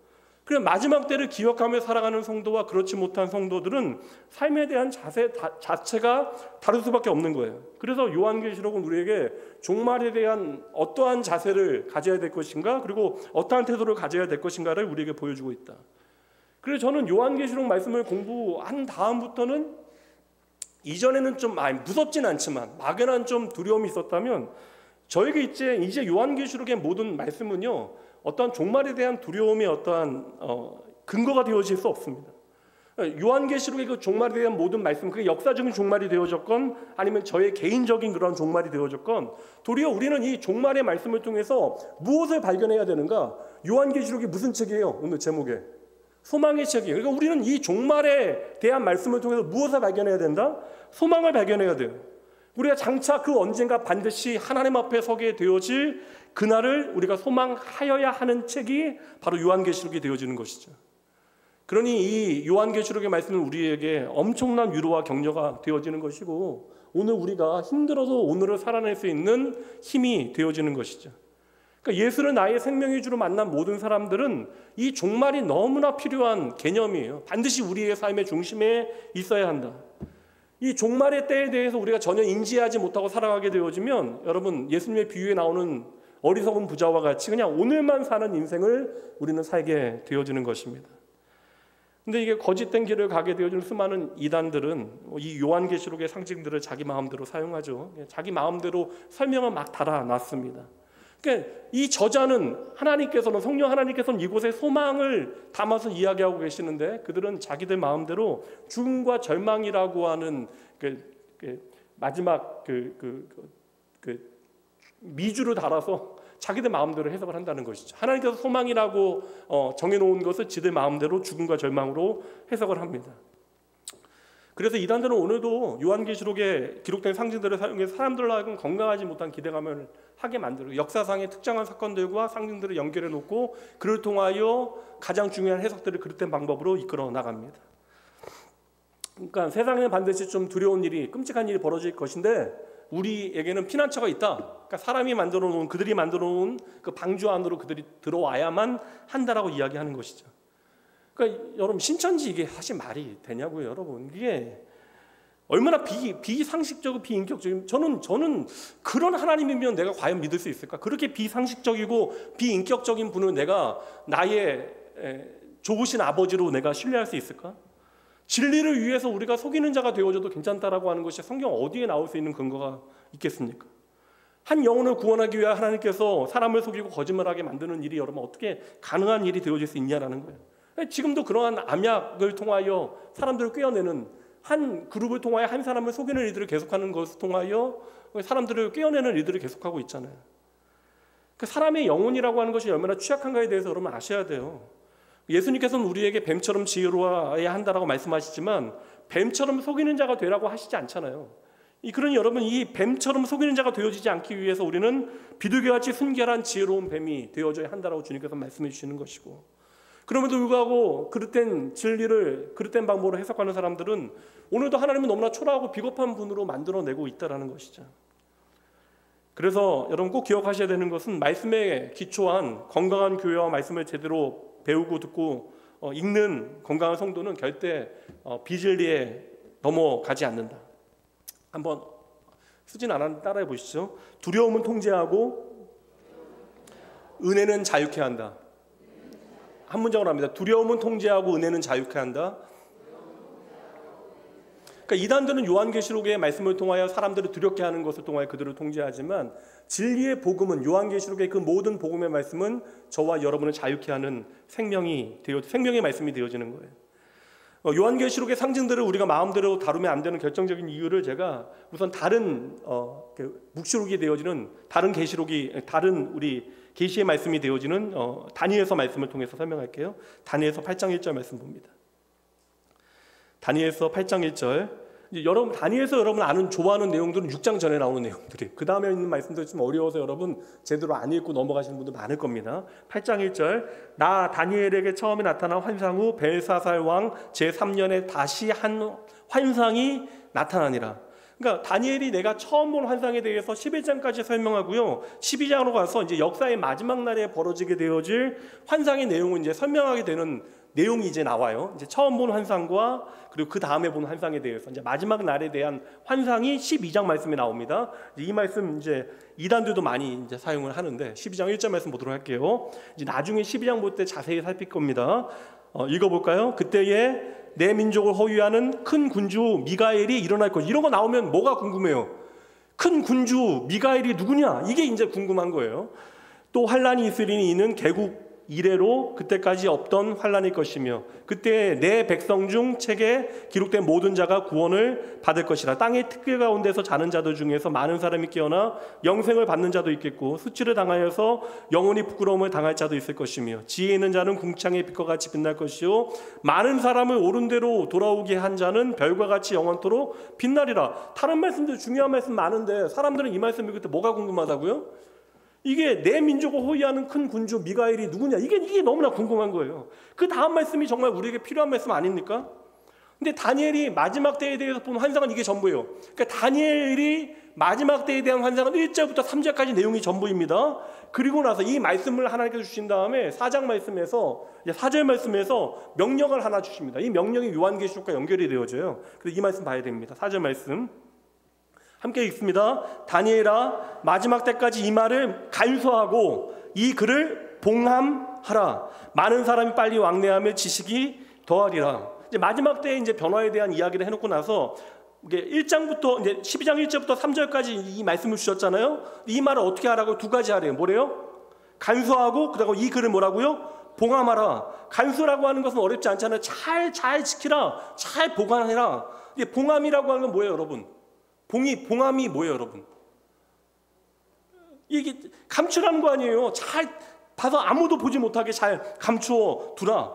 그래 마지막 때를 기억하며 살아가는 성도와 그렇지 못한 성도들은 삶에 대한 자세 자체가 다를 수밖에 없는 거예요. 그래서 요한계시록은 우리에게 종말에 대한 어떠한 자세를 가져야 될 것인가, 그리고 어떠한 태도를 가져야 될 것인가를 우리에게 보여주고 있다. 그래서 저는 요한계시록 말씀을 공부한 다음부터는 이전에는 좀 무섭진 않지만 막연한 좀 두려움이 있었다면 저에게 이제 요한계시록의 모든 말씀은요 어떠한 종말에 대한 두려움의 어떠한 근거가 되어질 수 없습니다. 요한계시록의 그 종말에 대한 모든 말씀, 그게 역사적인 종말이 되어졌건 아니면 저의 개인적인 그런 종말이 되어졌건 도리어 우리는 이 종말의 말씀을 통해서 무엇을 발견해야 되는가? 요한계시록이 무슨 책이에요? 오늘 제목에 소망의 책이에요. 그러니까 우리는 이 종말에 대한 말씀을 통해서 무엇을 발견해야 된다? 소망을 발견해야 돼요. 우리가 장차 그 언젠가 반드시 하나님 앞에 서게 되어질 그날을 우리가 소망하여야 하는 책이 바로 요한계시록이 되어지는 것이죠. 그러니 이 요한계시록의 말씀은 우리에게 엄청난 위로와 격려가 되어지는 것이고 오늘 우리가 힘들어도 오늘을 살아낼 수 있는 힘이 되어지는 것이죠. 그러니까 예수를 나의 생명의 주로 만난 모든 사람들은 이 종말이 너무나 필요한 개념이에요. 반드시 우리의 삶의 중심에 있어야 한다. 이 종말의 때에 대해서 우리가 전혀 인지하지 못하고 살아가게 되어지면 여러분 예수님의 비유에 나오는 어리석은 부자와 같이 그냥 오늘만 사는 인생을 우리는 살게 되어지는 것입니다. 근데 이게 거짓된 길을 가게 되어지는 수많은 이단들은 이 요한계시록의 상징들을 자기 마음대로 사용하죠. 자기 마음대로 설명을 막 달아놨습니다. 그러니까 이 저자는 하나님께서는 성령 하나님께서는 이곳에 소망을 담아서 이야기하고 계시는데 그들은 자기들 마음대로 죽음과 절망이라고 하는 마지막 미주를 달아서 자기들 마음대로 해석을 한다는 것이죠. 하나님께서 소망이라고 정해놓은 것을 지들 마음대로 죽음과 절망으로 해석을 합니다. 그래서 이단들은 오늘도 요한계시록에 기록된 상징들을 사용해서 사람들로 하여금 건강하지 못한 기대감을 하게 만들고 역사상의 특정한 사건들과 상징들을 연결해 놓고 그를 통하여 가장 중요한 해석들을 그릇된 방법으로 이끌어 나갑니다. 그러니까 세상에는 반드시 좀 두려운 일이 끔찍한 일이 벌어질 것인데 우리에게는 피난처가 있다. 그러니까 사람이 만들어 놓은 그들이 만들어 놓은 그 방주 안으로 그들이 들어와야만 한다라고 이야기하는 것이죠. 그러니까 여러분 신천지 이게 사실 말이 되냐고요, 여러분. 이게 얼마나 비상식적이고 비인격적인 저는 그런 하나님이면 내가 과연 믿을 수 있을까? 그렇게 비상식적이고 비인격적인 분을 내가 나의 좋으신 아버지로 내가 신뢰할 수 있을까? 진리를 위해서 우리가 속이는 자가 되어줘도 괜찮다라고 하는 것이 성경 어디에 나올 수 있는 근거가 있겠습니까? 한 영혼을 구원하기 위해 하나님께서 사람을 속이고 거짓말하게 만드는 일이 여러분 어떻게 가능한 일이 되어질 수 있냐라는 거예요. 지금도 그러한 암약을 통하여 사람들을 꿰어내는 한 그룹을 통하여 한 사람을 속이는 일들을 계속하는 것을 통하여 사람들을 꿰어내는 일들을 계속하고 있잖아요. 그 사람의 영혼이라고 하는 것이 얼마나 취약한가에 대해서 여러분 아셔야 돼요. 예수님께서는 우리에게 뱀처럼 지혜로워야 한다라고 말씀하시지만 뱀처럼 속이는 자가 되라고 하시지 않잖아요. 그러니 여러분 이 뱀처럼 속이는 자가 되어지지 않기 위해서 우리는 비둘기같이 순결한 지혜로운 뱀이 되어져야 한다라고 주님께서 말씀해 주시는 것이고 그럼에도 불구하고 그릇된 진리를 그릇된 방법으로 해석하는 사람들은 오늘도 하나님은 너무나 초라하고 비겁한 분으로 만들어내고 있다는 것이죠. 그래서 여러분 꼭 기억하셔야 되는 것은 말씀에 기초한 건강한 교회와 말씀을 제대로 배우고 듣고 읽는 건강한 성도는 절대 비진리에 넘어가지 않는다. 한번 수진 안 따라해 보시죠. 두려움은 통제하고 은혜는 자유케 한다. 한 문장으로 합니다. 두려움은 통제하고 은혜는 자유케 한다. 그러니까 이단들은 요한계시록의 말씀을 통하여 사람들을 두렵게 하는 것을 통하여 그들을 통제하지만 진리의 복음은 요한계시록의 그 모든 복음의 말씀은 저와 여러분을 자유케 하는 생명의 말씀이 되어지는 거예요. 요한계시록의 상징들을 우리가 마음대로 다루면 안 되는 결정적인 이유를 제가 우선 다른 묵시록이 되어지는 다른 우리 계시의 말씀이 되어지는 다니엘서 말씀을 통해서 설명할게요. 다니엘서 8장 1절 말씀 봅니다. 다니엘서 8장 1절. 여러분 다니엘서 여러분 좋아하는 내용들은 6장 전에 나오는 내용들이 그 다음에 있는 말씀들 좀 어려워서 여러분 제대로 안 읽고 넘어가시는 분들 많을 겁니다. 8장 1절. 나 다니엘에게 처음에 나타난 환상 후 벨사살 왕 제3년에 다시 한 환상이 나타나니라. 그러니까 다니엘이 내가 처음 본 환상에 대해서 11장까지 설명하고요. 12장으로 가서 이제 역사의 마지막 날에 벌어지게 되어질 환상의 내용을 이제 설명하게 되는 내용이 이제 나와요. 이제 처음 본 환상과 그리고 그 다음에 본 환상에 대해서 이제 마지막 날에 대한 환상이 12장 말씀에 나옵니다. 이 말씀 이제 이단들도 많이 이제 사용을 하는데 12장 1절 말씀 보도록 할게요. 이제 나중에 12장 볼 때 자세히 살필 겁니다. 읽어볼까요? 그때에 내 민족을 호위하는 큰 군주 미가엘이 일어날 것. 이런 거 나오면 뭐가 궁금해요? 큰 군주 미가엘이 누구냐? 이게 이제 궁금한 거예요. 또 환란이 있으리니 이는 이래로 그때까지 없던 환난일 것이며 그때 내 백성 중 책에 기록된 모든 자가 구원을 받을 것이라. 땅의 특궤 가운데서 자는 자들 중에서 많은 사람이 깨어나 영생을 받는 자도 있겠고 수치를 당하여서 영원히 부끄러움을 당할 자도 있을 것이며 지혜 있는 자는 궁창의 빛과 같이 빛날 것이요 많은 사람을 옳은 대로 돌아오게 한 자는 별과 같이 영원토록 빛나리라. 다른 말씀들 중요한 말씀 많은데 사람들은 이 말씀 읽을 때 뭐가 궁금하다고요? 이게 내 민족을 호위하는 큰 군주 미가엘이 누구냐? 이게 너무나 궁금한 거예요. 그 다음 말씀이 정말 우리에게 필요한 말씀 아닙니까? 근데 다니엘이 마지막 때에 대해서 본 환상은 이게 전부예요. 그러니까 다니엘이 마지막 때에 대한 환상은 1절부터 3절까지 내용이 전부입니다. 그리고 나서 이 말씀을 하나님께서 주신 다음에 4장 말씀에서 4절 말씀에서 명령을 하나 주십니다. 이 명령이 요한계시록과 연결이 되어져요. 그래서 이 말씀 봐야 됩니다. 4절 말씀 함께 읽습니다. 다니엘아, 마지막 때까지 이 말을 간수하고 이 글을 봉함하라. 많은 사람이 빨리 왕래하며 지식이 더하리라. 이제 마지막 때에 이제 변화에 대한 이야기를 해놓고 나서 이게 1장부터 이제 12장 1절부터 3절까지 이 말씀을 주셨잖아요. 이 말을 어떻게 하라고? 두 가지 하래요. 뭐래요? 간수하고 그리고 이 글을 뭐라고요? 봉함하라. 간수라고 하는 것은 어렵지 않잖아요. 잘 지키라. 잘 보관해라. 이게 봉함이라고 하는 건 뭐예요, 여러분? 봉함이 뭐예요, 여러분? 이게 감추라는 거 아니에요. 잘 봐서 아무도 보지 못하게 잘 감추어 두라.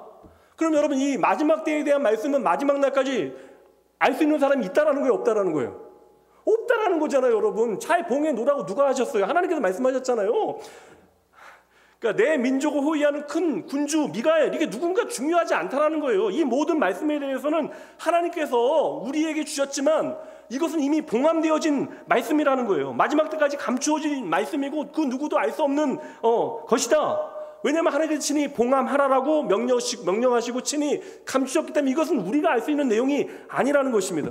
그럼 여러분 이 마지막 때에 대한 말씀은 마지막 날까지 알 수 있는 사람이 있다라는 거예요, 없다라는 거예요? 없다라는 거잖아요, 여러분. 잘 봉해 놓으라고 누가 하셨어요? 하나님께서 말씀하셨잖아요. 그러니까 내 민족을 호위하는 큰 군주 미가엘, 이게 누군가 중요하지 않다라는 거예요. 이 모든 말씀에 대해서는 하나님께서 우리에게 주셨지만 이것은 이미 봉함되어진 말씀이라는 거예요. 마지막 때까지 감추어진 말씀이고 그 누구도 알 수 없는 것이다. 왜냐하면 하나님께서 친히 봉함하라라고 명령하시고 친히 감추셨기 때문에 이것은 우리가 알 수 있는 내용이 아니라는 것입니다.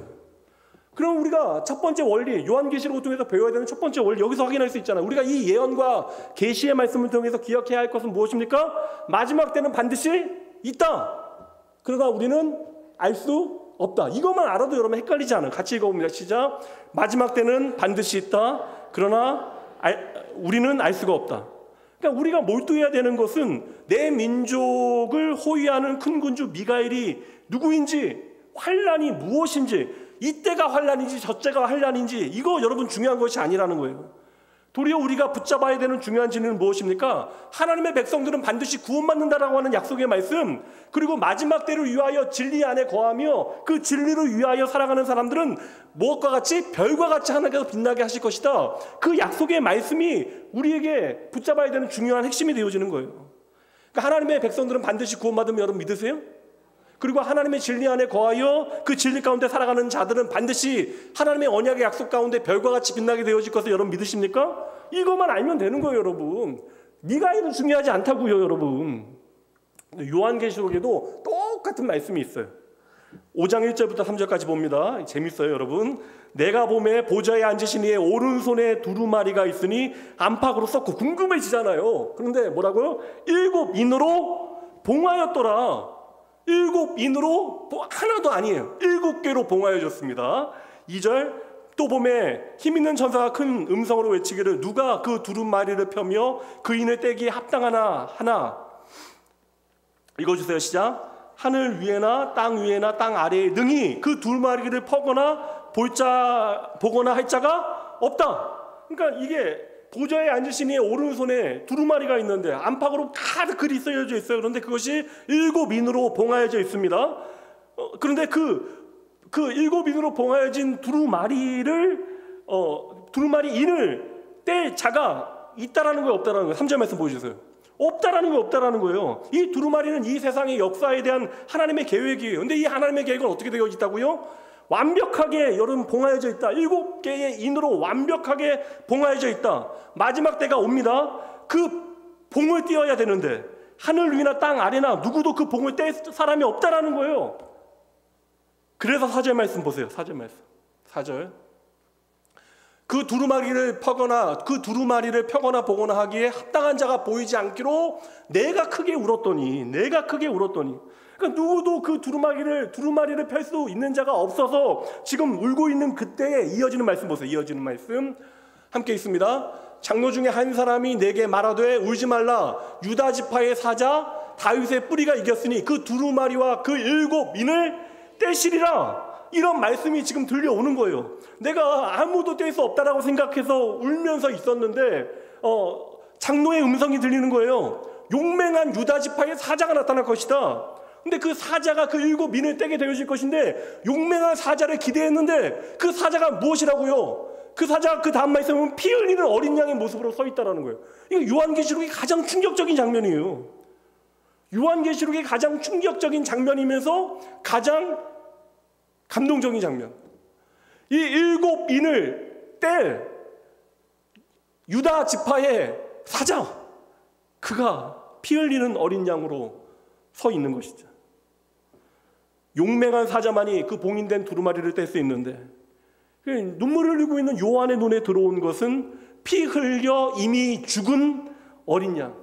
그럼 우리가 첫 번째 원리, 요한계시록을 통해서 배워야 되는 첫 번째 원리, 여기서 확인할 수 있잖아요. 우리가 이 예언과 계시의 말씀을 통해서 기억해야 할 것은 무엇입니까? 마지막 때는 반드시 있다. 그러나 우리는 알 수 없다. 이것만 알아도 여러분 헷갈리지 않아요. 같이 읽어봅니다. 시작. 마지막 때는 반드시 있다. 그러나 우리는 알 수가 없다. 그러니까 우리가 몰두해야 되는 것은 내 민족을 호위하는 큰 군주 미가엘이 누구인지, 환난이 무엇인지, 이때가 환난인지 저때가 환난인지, 이거 여러분 중요한 것이 아니라는 거예요. 도리어 우리가 붙잡아야 되는 중요한 진리는 무엇입니까? 하나님의 백성들은 반드시 구원받는다라고 하는 약속의 말씀, 그리고 마지막 때를 위하여 진리 안에 거하며 그 진리를 위하여 살아가는 사람들은 무엇과 같이? 별과 같이 하나님께서 빛나게 하실 것이다. 그 약속의 말씀이 우리에게 붙잡아야 되는 중요한 핵심이 되어지는 거예요. 그러니까 하나님의 백성들은 반드시 구원받으면 여러분 믿으세요? 그리고 하나님의 진리 안에 거하여 그 진리 가운데 살아가는 자들은 반드시 하나님의 언약의 약속 가운데 별과 같이 빛나게 되어질 것을 여러분 믿으십니까? 이것만 알면 되는 거예요, 여러분. 미가엘은 중요하지 않다고요, 여러분. 요한계시록에도 똑같은 말씀이 있어요. 5장 1절부터 3절까지 봅니다. 재밌어요, 여러분. 내가 보매 보좌에 앉으신 이의 오른손에 두루마리가 있으니 안팎으로 썩고, 궁금해지잖아요. 그런데 뭐라고요? 7인으로 봉하였더라. 7인으로 하나도 아니에요. 7개로 봉하여졌습니다. 2절 또 봄에 힘있는 천사가 큰 음성으로 외치기를 누가 그 두루마리를 펴며 그 인을 떼기에 합당하나 하나. 읽어주세요. 시작. 하늘 위에나 땅 위에나 땅 아래에 능히 그 두루마리를 퍼거나 보거나 할 자가 없다. 그러니까 이게 보좌에 앉으신 이의 오른손에 두루마리가 있는데 안팎으로 가득 글이 쓰여져 있어요. 그런데 그것이 7인으로 봉하여져 있습니다. 그런데 그 7인으로 봉하여진 두루마리 인을 뗄 자가 있다라는 거예요, 없다라는 거예요? 3절 말씀 보여주세요. 없다라는 거예요, 없다라는 거예요. 이 두루마리는 이 세상의 역사에 대한 하나님의 계획이에요. 근데 이 하나님의 계획은 어떻게 되어 있다고요? 완벽하게 여러분 봉하여져 있다. 7개의 인으로 완벽하게 봉하여져 있다. 마지막 때가 옵니다. 그 봉을 띄어야 되는데 하늘 위나 땅 아래나 누구도 그 봉을 뗄 사람이 없다라는 거예요. 그래서 4절 말씀 보세요. 4절 말씀. 4절. 그 두루마리를 펴거나 보거나 하기에 합당한 자가 보이지 않기로 내가 크게 울었더니. 그러니까 누구도 그 두루마리를 펼 수 있는 자가 없어서 지금 울고 있는 그때에 이어지는 말씀 보세요. 이어지는 말씀 함께 있습니다. 장로 중에 한 사람이 내게 말하되 울지 말라. 유다 지파의 사자 다윗의 뿌리가 이겼으니 그 두루마리와 그 7인을 떼시리라. 이런 말씀이 지금 들려오는 거예요. 내가 아무도 뗄 수 없다라고 생각해서 울면서 있었는데 장로의 음성이 들리는 거예요. 용맹한 유다 지파의 사자가 나타날 것이다. 근데 그 사자가 그 7인을 떼게 되어질 것인데 용맹한 사자를 기대했는데 그 사자가 무엇이라고요? 그 사자가 그 다음 말씀에 보면 피 흘리는 어린 양의 모습으로 서 있다는 거예요. 이거 요한계시록의 가장 충격적인 장면이에요. 요한계시록의 가장 충격적인 장면이면서 가장 감동적인 장면. 이 7인을 뗄 유다 지파의 사자, 그가 피 흘리는 어린 양으로 서 있는 것이죠. 용맹한 사자만이 그 봉인된 두루마리를 뗄 수 있는데 눈물을 흘리고 있는 요한의 눈에 들어온 것은 피 흘려 이미 죽은 어린 양.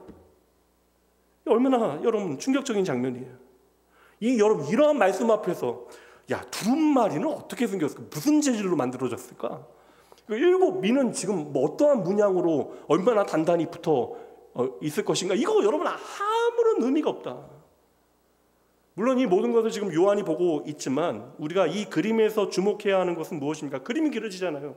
얼마나 여러분 충격적인 장면이에요. 여러분 이러한 말씀 앞에서 두루마리는 어떻게 생겼을까? 무슨 재질로 만들어졌을까? 7인은 지금 어떠한 문양으로 얼마나 단단히 붙어 있을 것인가? 이거 여러분 아무런 의미가 없다. 물론 이 모든 것을 지금 요한이 보고 있지만 우리가 이 그림에서 주목해야 하는 것은 무엇입니까? 그림이 길어지잖아요.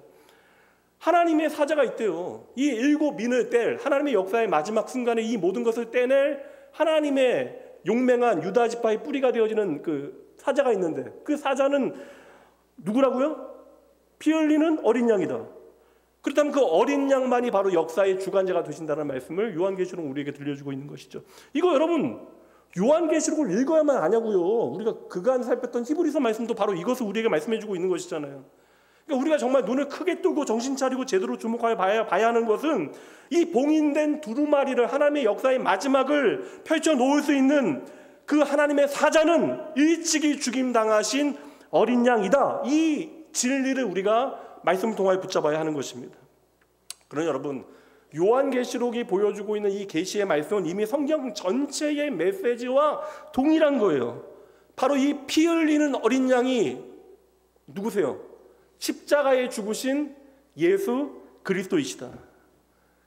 하나님의 사자가 있대요. 이 7인을 뗄 하나님의 역사의 마지막 순간에 이 모든 것을 떼낼 하나님의 용맹한 유다 지파의 뿌리가 되어지는 그 사자가 있는데 그 사자는 누구라고요? 피 흘리는 어린 양이다. 그렇다면 그 어린 양만이 바로 역사의 주관자가 되신다는 말씀을 요한계시록은 우리에게 들려주고 있는 것이죠. 이거 여러분 요한계시록을 읽어야만 아냐고요. 우리가 그간 살폈던 히브리서 말씀도 바로 이것을 우리에게 말씀해주고 있는 것이잖아요. 그러니까 우리가 정말 눈을 크게 뜨고 정신 차리고 제대로 주목하여 봐야 하는 것은 이 봉인된 두루마리를 하나님의 역사의 마지막을 펼쳐 놓을 수 있는 그 하나님의 사자는 일찍이 죽임당하신 어린 양이다. 이 진리를 우리가 말씀을 통하여 붙잡아야 하는 것입니다. 그러나 여러분 요한계시록이 보여주고 있는 이 계시의 말씀은 이미 성경 전체의 메시지와 동일한 거예요. 바로 이 피 흘리는 어린 양이 누구세요? 십자가에 죽으신 예수 그리스도이시다.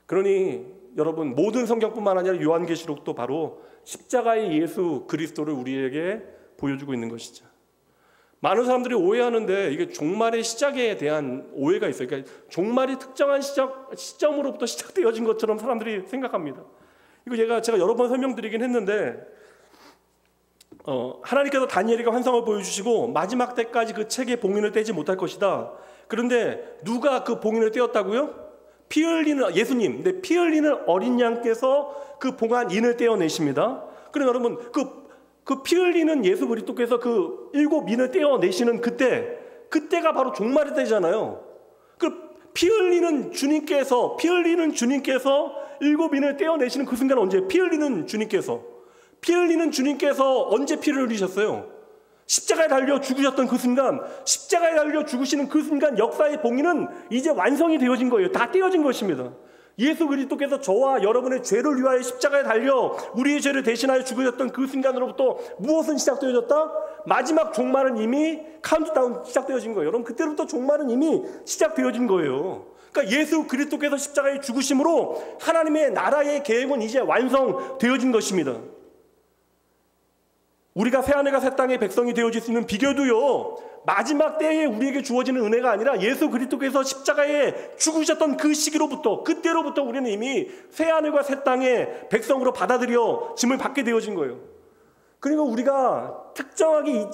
그러니 여러분 모든 성경뿐만 아니라 요한계시록도 바로 십자가의 예수 그리스도를 우리에게 보여주고 있는 것이죠. 많은 사람들이 오해하는데 이게 종말의 시작에 대한 오해가 있어요. 그러니까 종말이 특정한 시점으로부터 시작되어진 것처럼 사람들이 생각합니다. 이거 제가 여러 번 설명드리긴 했는데 하나님께서 다니엘에게 환상을 보여주시고 마지막 때까지 그 책의 봉인을 떼지 못할 것이다. 그런데 누가 그 봉인을 떼었다고요? 피 흘리는 예수님, 근데 피 흘리는 어린 양께서 그 봉한 인을 떼어내십니다. 그럼 여러분 그 피 흘리는 예수 그리스도께서 그 7인을 떼어내시는 그때가 바로 종말의 때잖아요. 그 피 흘리는 주님께서 7인을 떼어내시는 그 순간 언제? 피 흘리는 주님께서 언제 피를 흘리셨어요? 십자가에 달려 죽으셨던 그 순간, 십자가에 달려 죽으시는 그 순간 역사의 봉인은 이제 완성이 되어진 거예요. 다 떼어진 것입니다. 예수 그리스도께서 저와 여러분의 죄를 위하여 십자가에 달려 우리의 죄를 대신하여 죽으셨던 그 순간으로부터 무엇은 시작되어졌다? 마지막 종말은 이미 카운트다운 시작되어진 거예요. 여러분 그때부터 종말은 이미 시작되어진 거예요. 그러니까 예수 그리스도께서 십자가에 죽으심으로 하나님의 나라의 계획은 이제 완성되어진 것입니다. 우리가 새하늘과 새 땅의 백성이 되어질 수 있는 비결도요, 마지막 때에 우리에게 주어지는 은혜가 아니라 예수 그리스도께서 십자가에 죽으셨던 그 시기로부터, 그때로부터 우리는 이미 새하늘과 새 땅의 백성으로 받아들여 짐을 받게 되어진 거예요. 그리고 우리가 특정하게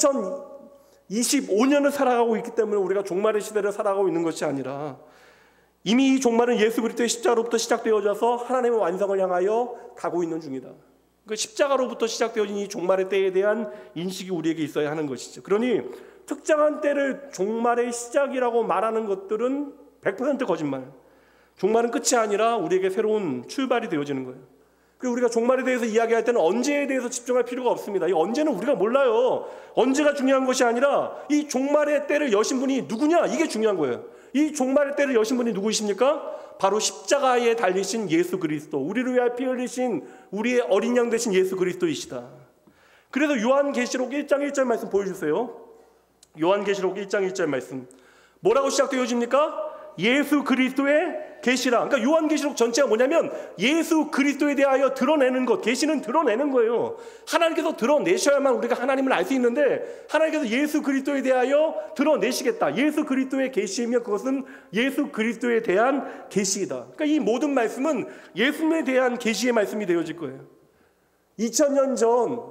2025년을 살아가고 있기 때문에 우리가 종말의 시대를 살아가고 있는 것이 아니라 이미 이 종말은 예수 그리스도의 십자가로부터 시작되어져서 하나님의 완성을 향하여 가고 있는 중이다. 그 십자가로부터 시작되어진 이 종말의 때에 대한 인식이 우리에게 있어야 하는 것이죠. 그러니 특정한 때를 종말의 시작이라고 말하는 것들은 100% 거짓말. 종말은 끝이 아니라 우리에게 새로운 출발이 되어지는 거예요. 그리고 우리가 종말에 대해서 이야기할 때는 언제에 대해서 집중할 필요가 없습니다. 이 언제는 우리가 몰라요. 언제가 중요한 것이 아니라 이 종말의 때를 여신 분이 누구냐, 이게 중요한 거예요. 이 종말의 때를 여신 분이 누구이십니까? 바로 십자가에 달리신 예수 그리스도, 우리를 위하여 피 흘리신 우리의 어린 양 되신 예수 그리스도이시다. 그래서 요한계시록 1장 1절 말씀 보여주세요. 요한계시록 1장 1절 말씀 뭐라고 시작되어집니까? 예수 그리스도의 계시라. 그러니까 요한계시록 전체가 뭐냐면 예수 그리스도에 대하여 드러내는 것, 계시는 드러내는 거예요. 하나님께서 드러내셔야만 우리가 하나님을 알 수 있는데 하나님께서 예수 그리스도에 대하여 드러내시겠다. 예수 그리스도의 계시이며 그것은 예수 그리스도에 대한 계시이다. 그러니까 이 모든 말씀은 예수님에 대한 계시의 말씀이 되어질 거예요. 2000년 전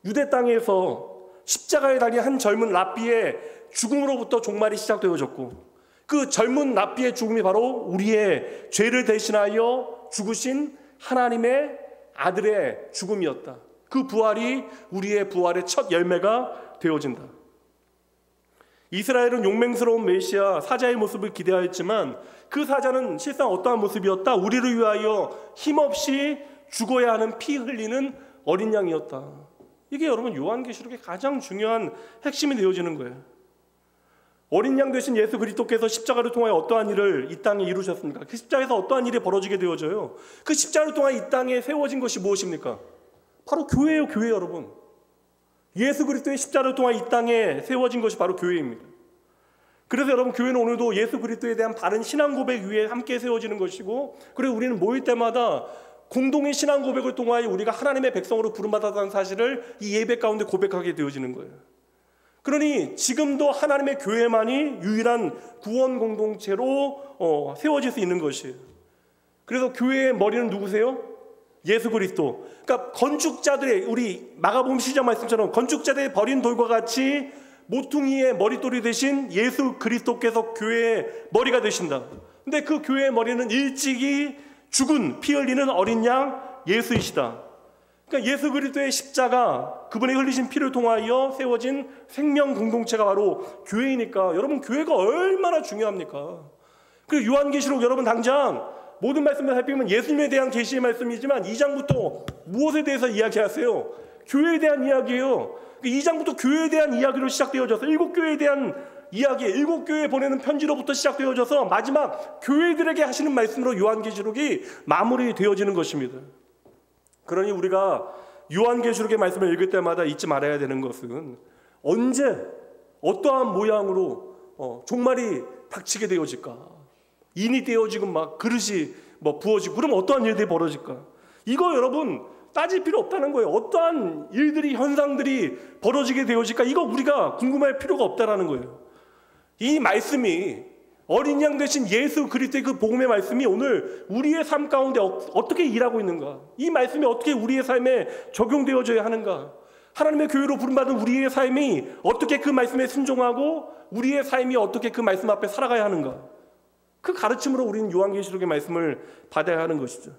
유대 땅에서 십자가에 달린 한 젊은 랍비의 죽음으로부터 종말이 시작되어졌고 그 젊은 랍비의 죽음이 바로 우리의 죄를 대신하여 죽으신 하나님의 아들의 죽음이었다. 그 부활이 우리의 부활의 첫 열매가 되어진다. 이스라엘은 용맹스러운 메시아 사자의 모습을 기대하였지만 그 사자는 실상 어떠한 모습이었다? 우리를 위하여 힘없이 죽어야 하는 피 흘리는 어린 양이었다. 이게 여러분 요한계시록의 가장 중요한 핵심이 되어지는 거예요. 어린 양 되신 예수 그리스도께서 십자가를 통하여 어떠한 일을 이 땅에 이루셨습니까? 그 십자가에서 어떠한 일이 벌어지게 되어져요? 그 십자가를 통하여 이 땅에 세워진 것이 무엇입니까? 바로 교회예요, 교회 여러분. 예수 그리스도의 십자가를 통하여 이 땅에 세워진 것이 바로 교회입니다. 그래서 여러분 교회는 오늘도 예수 그리스도에 대한 바른 신앙 고백 위에 함께 세워지는 것이고 그리고 우리는 모일 때마다 공동의 신앙 고백을 통하여 우리가 하나님의 백성으로 부름받았다는 사실을 이 예배 가운데 고백하게 되어지는 거예요. 그러니 지금도 하나님의 교회만이 유일한 구원 공동체로 세워질 수 있는 것이에요. 그래서 교회의 머리는 누구세요? 예수 그리스도. 그러니까 건축자들의 우리 마가복음 10장 말씀처럼 건축자들의 버린 돌과 같이 모퉁이의 머릿돌이 되신 예수 그리스도께서 교회의 머리가 되신다. 근데 그 교회의 머리는 일찍이 죽은 피 흘리는 어린 양 예수이시다. 그러니까 예수 그리스도의 십자가 그분의 흘리신 피를 통하여 세워진 생명 공동체가 바로 교회이니까 여러분 교회가 얼마나 중요합니까? 그리고 요한계시록 여러분 당장 모든 말씀을 살피면 예수님에 대한 계시의 말씀이지만 2장부터 무엇에 대해서 이야기하세요? 교회에 대한 이야기예요. 2장부터 교회에 대한 이야기로 시작되어져서 7교회에 대한 이야기, 7교회에 보내는 편지로부터 시작되어져서 마지막 교회들에게 하시는 말씀으로 요한계시록이 마무리되어지는 것입니다. 그러니 우리가 요한계시록의 말씀을 읽을 때마다 잊지 말아야 되는 것은 언제 어떠한 모양으로 종말이 닥치게 되어질까? 인이 되어지고 막 그릇이 부어지고 그러면 어떠한 일들이 벌어질까? 이거 여러분 따질 필요 없다는 거예요. 어떠한 일들이 현상들이 벌어지게 되어질까? 이거 우리가 궁금할 필요가 없다라는 거예요. 이 말씀이 어린 양 되신 예수 그리스도의 그 복음의 말씀이 오늘 우리의 삶 가운데 어떻게 일하고 있는가? 이 말씀이 어떻게 우리의 삶에 적용되어져야 하는가? 하나님의 교회로 부름받은 우리의 삶이 어떻게 그 말씀에 순종하고 우리의 삶이 어떻게 그 말씀 앞에 살아가야 하는가? 그 가르침으로 우리는 요한계시록의 말씀을 받아야 하는 것이죠.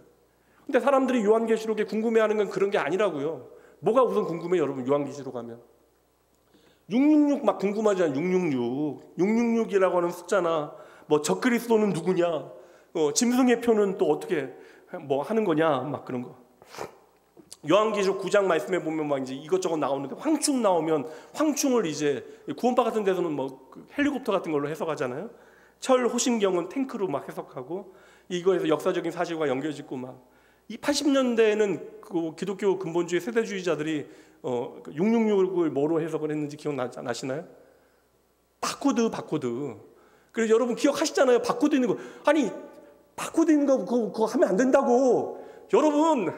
근데 사람들이 요한계시록에 궁금해하는 건 그런 게 아니라고요. 뭐가 우선 궁금해요, 여러분? 요한계시록 하면 666 막 궁금하잖아요. 666, 666이라고 하는 숫자나 적그리스도는 누구냐, 짐승의 표는 또 어떻게 하는 거냐, 막 그런 거. 요한계시록 9장 말씀에 보면 막 이제 이것저것 나오는데 황충 나오면 황충을 이제 구원파 같은 데서는 헬리콥터 같은 걸로 해석하잖아요. 철 호신경은 탱크로 막 해석하고 이거에서 역사적인 사실과 연결짓고 막. 이 80년대에는 그 기독교 근본주의 세대주의자들이 666을 뭐로 해석을 했는지 기억나시나요? 바코드. 그래서 여러분 기억하시잖아요. 바코드 있는 거. 아니 바코드 있는 거 그거 하면 안 된다고. 여러분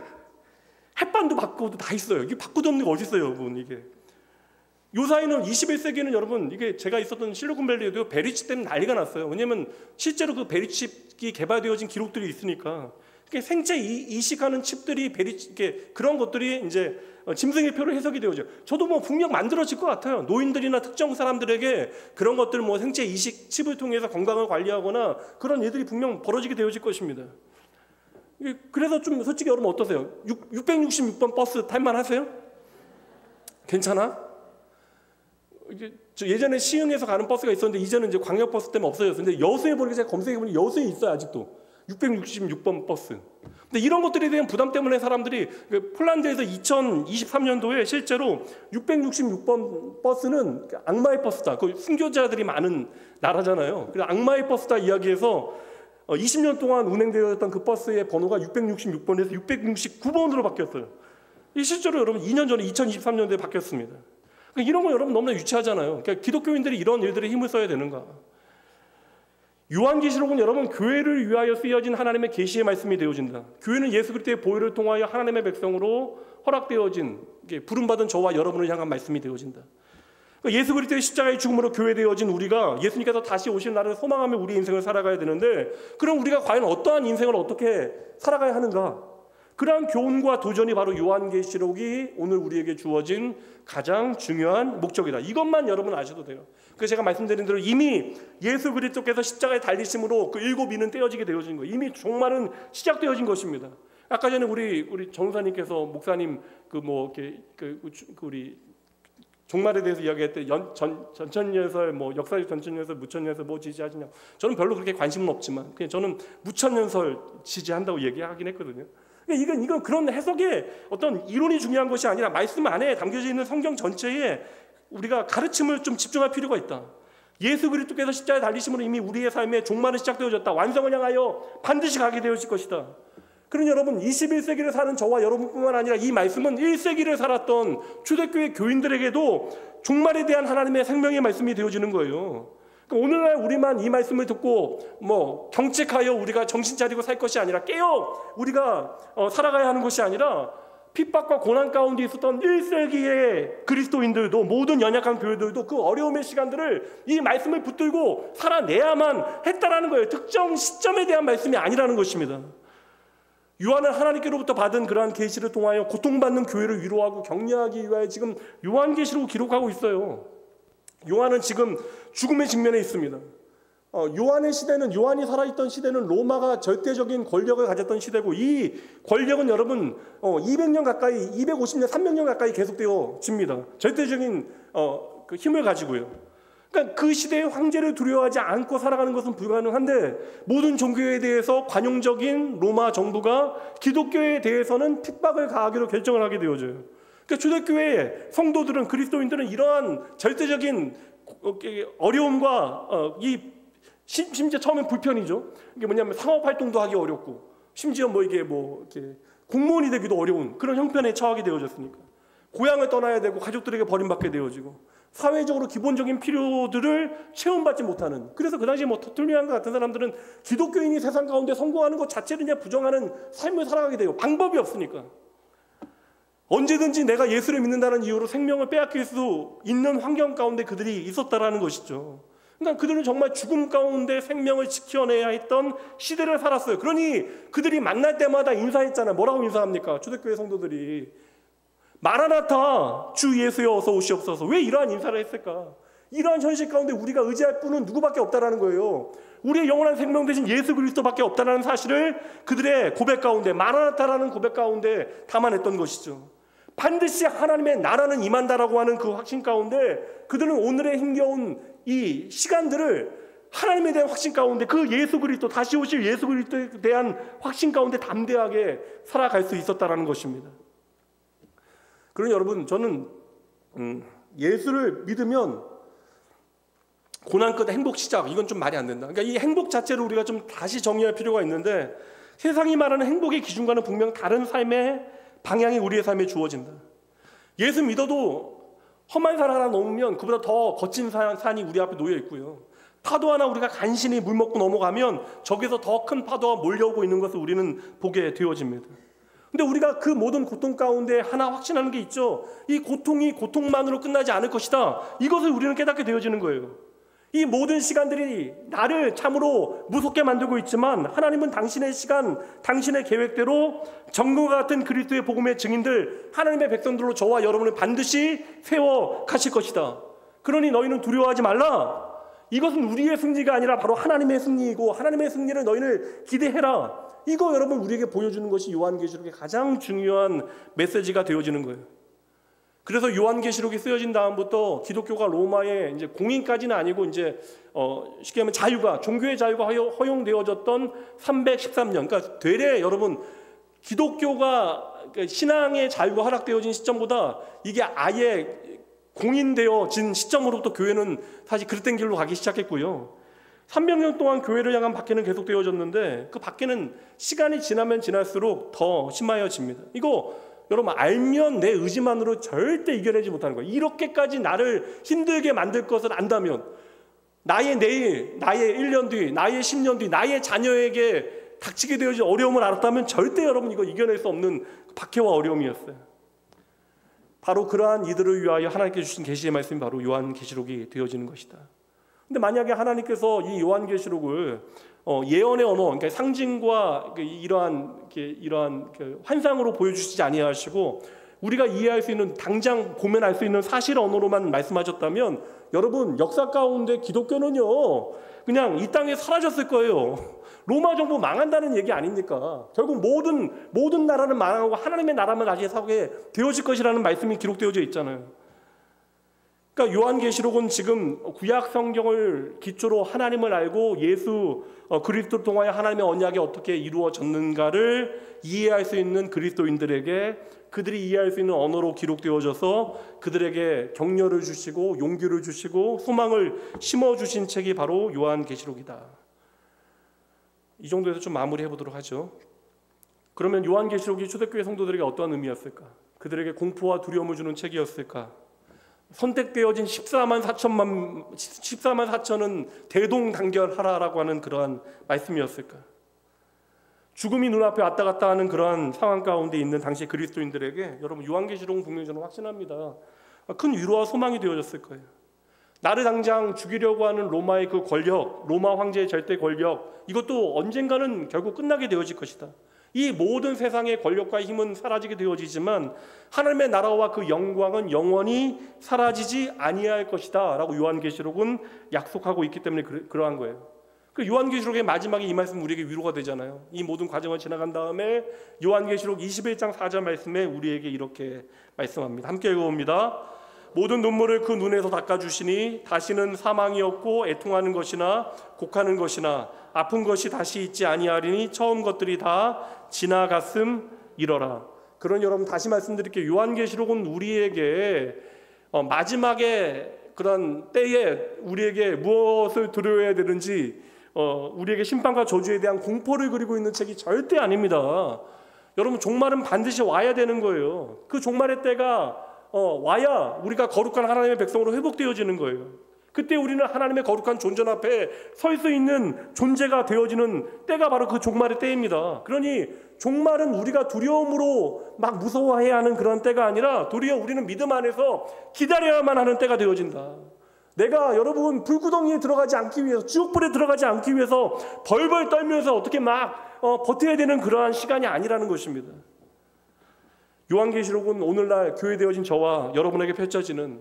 햇반도 바코드 다 있어요. 이게 바코드 없는 거 어디 있어요, 여러분? 이게 요사이는 21세기는 여러분 이게 제가 있었던 실리콘밸리에도 베리칩 때문에 난리가 났어요. 왜냐하면 실제로 그 베리칩이 개발되어진 기록들이 있으니까. 생체 이식하는 칩들이 그런 것들이 이제 짐승의 표로 해석이 되어져. 저도 분명 만들어질 것 같아요. 노인들이나 특정 사람들에게 그런 것들 생체 이식 칩을 통해서 건강을 관리하거나 그런 일들이 분명 벌어지게 되어질 것입니다. 그래서 좀 솔직히 여러분 어떠세요? 666번 버스 탈만하세요? 괜찮아? 예전에 시흥에서 가는 버스가 있었는데 이제는 이제 광역버스 때문에 없어졌어요. 근데 여수에 보니까 제가 검색해보니 여수에 있어요, 아직도. 666번 버스. 근데 이런 것들에 대한 부담 때문에 사람들이 폴란드에서 2023년도에 실제로 666번 버스는 악마의 버스다. 그 순교자들이 많은 나라잖아요. 그래서 악마의 버스다 이야기해서 20년 동안 운행되었던 그 버스의 번호가 666번에서 669번으로 바뀌었어요. 이 실제로 여러분 2년 전에 2023년도에 바뀌었습니다. 그러니까 이런 거 여러분 너무나 유치하잖아요. 그러니까 기독교인들이 이런 일들에 힘을 써야 되는가? 요한계시록은 여러분 교회를 위하여 쓰여진 하나님의 계시의 말씀이 되어진다. 교회는 예수 그리스도의 보혈을 통하여 하나님의 백성으로 허락되어진 부름받은 저와 여러분을 향한 말씀이 되어진다. 예수 그리스도의 십자가의 죽음으로 교회되어진 우리가 예수님께서 다시 오실 날을 소망하며 우리 인생을 살아가야 되는데, 그럼 우리가 과연 어떠한 인생을 어떻게 살아가야 하는가? 그러한 교훈과 도전이 바로 요한계시록이 오늘 우리에게 주어진 가장 중요한 목적이다. 이것만 여러분 아셔도 돼요. 그래서 제가 말씀드린 대로 이미 예수 그리스도께서 십자가에 달리심으로 그 7인은 떼어지게 되어진 거예요. 이미 종말은 시작되어진 것입니다. 아까 전에 우리 정사님께서 목사님 우리 종말에 대해서 이야기할 때 전천년설, 역사적 전천년설, 무천년설 지지하시냐? 저는 별로 그렇게 관심은 없지만 그냥 저는 무천년설 지지한다고 얘기하긴 했거든요. 이건 그런 해석의 어떤 이론이 중요한 것이 아니라 말씀 안에 담겨져 있는 성경 전체에 우리가 가르침을 좀 집중할 필요가 있다. 예수 그리스도께서 십자가에 달리심으로 이미 우리의 삶의 종말은 시작되어졌다. 완성을 향하여 반드시 가게 되어질 것이다. 그러니 여러분 21세기를 사는 저와 여러분뿐만 아니라 이 말씀은 1세기를 살았던 초대교회 교인들에게도 종말에 대한 하나님의 생명의 말씀이 되어지는 거예요. 오늘날 우리만 이 말씀을 듣고 경책하여 우리가 정신 차리고 살 것이 아니라 깨어 우리가 살아가야 하는 것이 아니라 핍박과 고난 가운데 있었던 1세기의 그리스도인들도, 모든 연약한 교회들도 그 어려움의 시간들을 이 말씀을 붙들고 살아내야만 했다라는 거예요. 특정 시점에 대한 말씀이 아니라는 것입니다. 요한은 하나님께로부터 받은 그러한 계시를 통하여 고통받는 교회를 위로하고 격려하기 위하여 지금 요한계시록을 기록하고 있어요. 요한은 지금 죽음의 직면에 있습니다. 요한의 시대는, 요한이 살아있던 시대는 로마가 절대적인 권력을 가졌던 시대고, 이 권력은 여러분 200년 가까이, 250년, 300년 가까이 계속되어집니다. 절대적인 그 힘을 가지고요. 그러니까 그 시대의 황제를 두려워하지 않고 살아가는 것은 불가능한데, 모든 종교에 대해서 관용적인 로마 정부가 기독교에 대해서는 핍박을 가하기로 결정을 하게 되어져요. 그러니까 초대교회의 성도들은, 그리스도인들은 이러한 절대적인 어려움과 심지어 처음엔 불편이죠. 이게 뭐냐면 상업 활동도 하기 어렵고, 심지어 이렇게 공무원이 되기도 어려운 그런 형편에 처하게 되어졌으니까, 고향을 떠나야 되고 가족들에게 버림받게 되어지고, 사회적으로 기본적인 필요들을 체험받지 못하는, 그래서 그 당시에 터툴리안 같은 사람들은 기독교인이 세상 가운데 성공하는 것 자체를 그냥 부정하는 삶을 살아가게 돼요. 방법이 없으니까. 언제든지 내가 예수를 믿는다는 이유로 생명을 빼앗길 수 있는 환경 가운데 그들이 있었다라는 것이죠. 그러니까 그들은 정말 죽음 가운데 생명을 지켜내야 했던 시대를 살았어요. 그러니 그들이 만날 때마다 인사했잖아요. 뭐라고 인사합니까? 초대교회 성도들이 마라나타, 주 예수여 어서 오시옵소서. 왜 이러한 인사를 했을까? 이러한 현실 가운데 우리가 의지할 분은 누구밖에 없다라는 거예요. 우리의 영원한 생명 대신 예수 그리스도밖에 없다라는 사실을 그들의 고백 가운데, 마라나타라는 고백 가운데 담아냈던 것이죠. 반드시 하나님의 나라는 임한다라고 하는 그 확신 가운데 그들은 오늘의 힘겨운 이 시간들을 하나님에 대한 확신 가운데, 그 예수 그리스도, 다시 오실 예수 그리스도에 대한 확신 가운데 담대하게 살아갈 수 있었다라는 것입니다. 그러니 여러분, 저는 예수를 믿으면 고난 끝 행복 시작, 이건 좀 말이 안 된다. 그러니까 이 행복 자체를 우리가 좀 다시 정리할 필요가 있는데, 세상이 말하는 행복의 기준과는 분명 다른 삶의 방향이 우리의 삶에 주어진다. 예수 믿어도 험한 산 하나 넘으면 그보다 더 거친 산이 우리 앞에 놓여 있고요. 파도 하나 우리가 간신히 물 먹고 넘어가면 저기서 더 큰 파도가 몰려오고 있는 것을 우리는 보게 되어집니다. 근데 우리가 그 모든 고통 가운데 하나 확신하는 게 있죠. 이 고통이 고통만으로 끝나지 않을 것이다. 이것을 우리는 깨닫게 되어지는 거예요. 이 모든 시간들이 나를 참으로 무섭게 만들고 있지만, 하나님은 당신의 시간, 당신의 계획대로 정금과 같은 그리스도의 복음의 증인들, 하나님의 백성들로 저와 여러분을 반드시 세워 가실 것이다. 그러니 너희는 두려워하지 말라. 이것은 우리의 승리가 아니라 바로 하나님의 승리이고, 하나님의 승리를 너희는 기대해라. 이거 여러분 우리에게 보여주는 것이 요한계시록의 가장 중요한 메시지가 되어지는 거예요. 그래서 요한계시록이 쓰여진 다음부터 기독교가 로마의 이제 공인까지는 아니고 이제 쉽게 하면 자유가, 종교의 자유가 허용되어졌던 313년, 그러니까 되레 여러분 기독교가, 신앙의 자유가 허락되어진 시점보다 이게 아예 공인되어진 시점으로부터 교회는 다시 그릇된 길로 가기 시작했고요. 300년 동안 교회를 향한 박해는 계속되어졌는데, 그 박해는 시간이 지나면 지날수록 더 심해집니다. 이거 여러분 알면 내 의지만으로 절대 이겨내지 못하는 거예요. 이렇게까지 나를 힘들게 만들 것을 안다면, 나의 내일, 나의 1년 뒤, 나의 10년 뒤, 나의 자녀에게 닥치게 되어진 어려움을 알았다면 절대 여러분 이거 이겨낼 수 없는 박해와 어려움이었어요. 바로 그러한 이들을 위하여 하나님께 주신 계시의 말씀이 바로 요한계시록이 되어지는 것이다. 근데 만약에 하나님께서 이 요한계시록을 예언의 언어, 그러니까 상징과 이러한 환상으로 보여주시지 아니하시고 우리가 이해할 수 있는, 당장 보면 알 수 있는 사실 언어로만 말씀하셨다면 여러분, 역사 가운데 기독교는요 그냥 이 땅에 사라졌을 거예요. 로마 정부 망한다는 얘기 아닙니까? 결국 모든 나라는 망하고 하나님의 나라만 다시 서게 되어질 것이라는 말씀이 기록되어져 있잖아요. 그러니까 요한계시록은 지금 구약 성경을 기초로 하나님을 알고 예수 그리스도를 통하여 하나님의 언약이 어떻게 이루어졌는가를 이해할 수 있는 그리스도인들에게 그들이 이해할 수 있는 언어로 기록되어져서 그들에게 격려를 주시고 용기를 주시고 소망을 심어주신 책이 바로 요한계시록이다. 이 정도에서 좀 마무리해 보도록 하죠. 그러면 요한계시록이 초대교회 성도들에게 어떠한 의미였을까? 그들에게 공포와 두려움을 주는 책이었을까? 선택되어진 14만 4천은 대동단결하라라고 하는 그러한 말씀이었을까? 죽음이 눈앞에 왔다 갔다 하는 그러한 상황 가운데 있는 당시 그리스도인들에게 여러분 요한계시록은 분명히 저는 확신합니다. 큰 위로와 소망이 되어졌을 거예요. 나를 당장 죽이려고 하는 로마의 그 권력, 로마 황제의 절대 권력, 이것도 언젠가는 결국 끝나게 되어질 것이다. 이 모든 세상의 권력과 힘은 사라지게 되어지지만 하나님의 나라와 그 영광은 영원히 사라지지 아니할 것이다 라고 요한계시록은 약속하고 있기 때문에 그러한 거예요. 그 요한계시록의 마지막에 이 말씀 우리에게 위로가 되잖아요. 이 모든 과정을 지나간 다음에 요한계시록 21장 4절 말씀에 우리에게 이렇게 말씀합니다. 함께 읽어봅니다. 모든 눈물을 그 눈에서 닦아주시니 다시는 사망이 없고 애통하는 것이나 곡하는 것이나 아픈 것이 다시 있지 아니하리니 처음 것들이 다 지나갔음이러라. 그러니 여러분 다시 말씀드릴게요. 요한계시록은 우리에게 마지막에 그런 때에 우리에게 무엇을 두려워해야 되는지 우리에게 심판과 저주에 대한 공포를 그리고 있는 책이 절대 아닙니다. 여러분 종말은 반드시 와야 되는 거예요. 그 종말의 때가 와야 우리가 거룩한 하나님의 백성으로 회복되어지는 거예요. 그때 우리는 하나님의 거룩한 존전 앞에 설 수 있는 존재가 되어지는 때가 바로 그 종말의 때입니다. 그러니 종말은 우리가 두려움으로 막 무서워해야 하는 그런 때가 아니라 도리어 우리는 믿음 안에서 기다려야만 하는 때가 되어진다. 내가 여러분 불구덩이에 들어가지 않기 위해서, 지옥불에 들어가지 않기 위해서 벌벌 떨면서 어떻게 막 버텨야 되는 그러한 시간이 아니라는 것입니다. 요한계시록은 오늘날 교회되어진 저와 여러분에게 펼쳐지는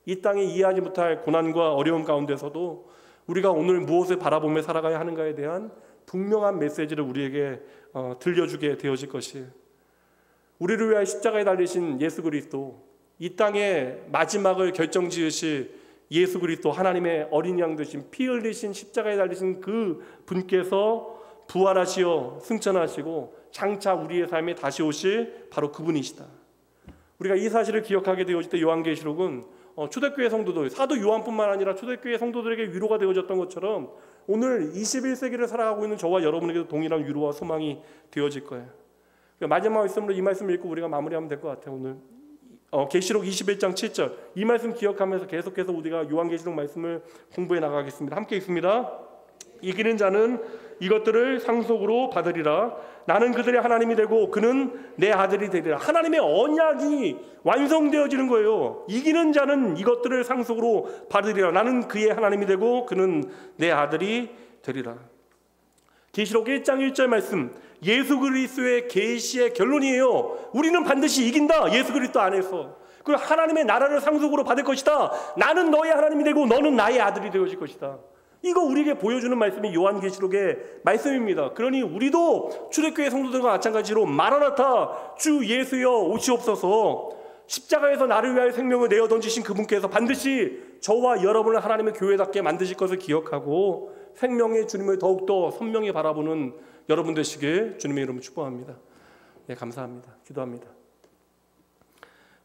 이 땅에 이해하지 못할 고난과 어려움 가운데서도 우리가 오늘 무엇을 바라보며 살아가야 하는가에 대한 분명한 메시지를 우리에게 들려주게 되어질 것이에요. 우리를 위하여 십자가에 달리신 예수 그리스도, 이 땅의 마지막을 결정지으실 예수 그리스도, 하나님의 어린 양 되신 피 흘리신 십자가에 달리신 그 분께서 부활하시어 승천하시고 장차 우리의 삶에 다시 오실 바로 그분이시다. 우리가 이 사실을 기억하게 되어질 때 요한계시록은 초대교회 성도들, 사도 요한뿐만 아니라 초대교회 성도들에게 위로가 되어졌던 것처럼 오늘 21세기를 살아가고 있는 저와 여러분에게도 동일한 위로와 소망이 되어질 거예요. 마지막 말씀으로 이 말씀을 읽고 우리가 마무리하면 될 것 같아요. 오늘 계시록 21장 7절 이 말씀 기억하면서 계속해서 우리가 요한계시록 말씀을 공부해 나가겠습니다. 함께 읽습니다. 이기는 자는 이것들을 상속으로 받으리라. 나는 그들의 하나님이 되고 그는 내 아들이 되리라. 하나님의 언약이 완성되어지는 거예요. 이기는 자는 이것들을 상속으로 받으리라. 나는 그의 하나님이 되고 그는 내 아들이 되리라. 계시록 1장 1절 말씀, 예수 그리스도의 계시의 결론이에요. 우리는 반드시 이긴다. 예수 그리스도 안에서. 그리고 하나님의 나라를 상속으로 받을 것이다. 나는 너의 하나님이 되고 너는 나의 아들이 되어질 것이다. 이거 우리에게 보여주는 말씀이 요한계시록의 말씀입니다. 그러니 우리도 초대교회 성도들과 마찬가지로 마라나타 주 예수여 오시옵소서, 십자가에서 나를 위하여 생명을 내어 던지신 그분께서 반드시 저와 여러분을 하나님의 교회답게 만드실 것을 기억하고 생명의 주님을 더욱더 선명히 바라보는 여러분 되시길 주님의 이름으로 축복합니다. 네, 감사합니다. 기도합니다.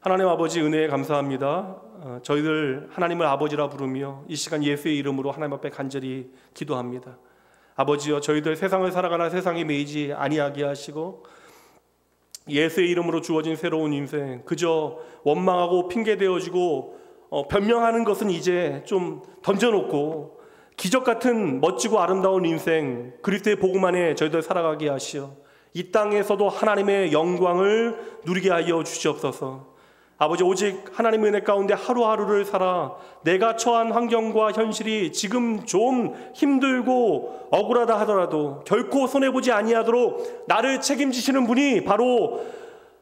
하나님 아버지 은혜에 감사합니다. 저희들 하나님을 아버지라 부르며 이 시간 예수의 이름으로 하나님 앞에 간절히 기도합니다. 아버지여, 저희들 세상을 살아가나 세상에 매이지 아니하게 하시고 예수의 이름으로 주어진 새로운 인생, 그저 원망하고 핑계대어지고 변명하는 것은 이제 좀 던져놓고 기적 같은 멋지고 아름다운 인생, 그리스도의 복음 안에 저희들 살아가게 하시어 이 땅에서도 하나님의 영광을 누리게 하여 주시옵소서. 아버지, 오직 하나님의 은혜 가운데 하루하루를 살아 내가 처한 환경과 현실이 지금 좀 힘들고 억울하다 하더라도 결코 손해보지 아니하도록 나를 책임지시는 분이 바로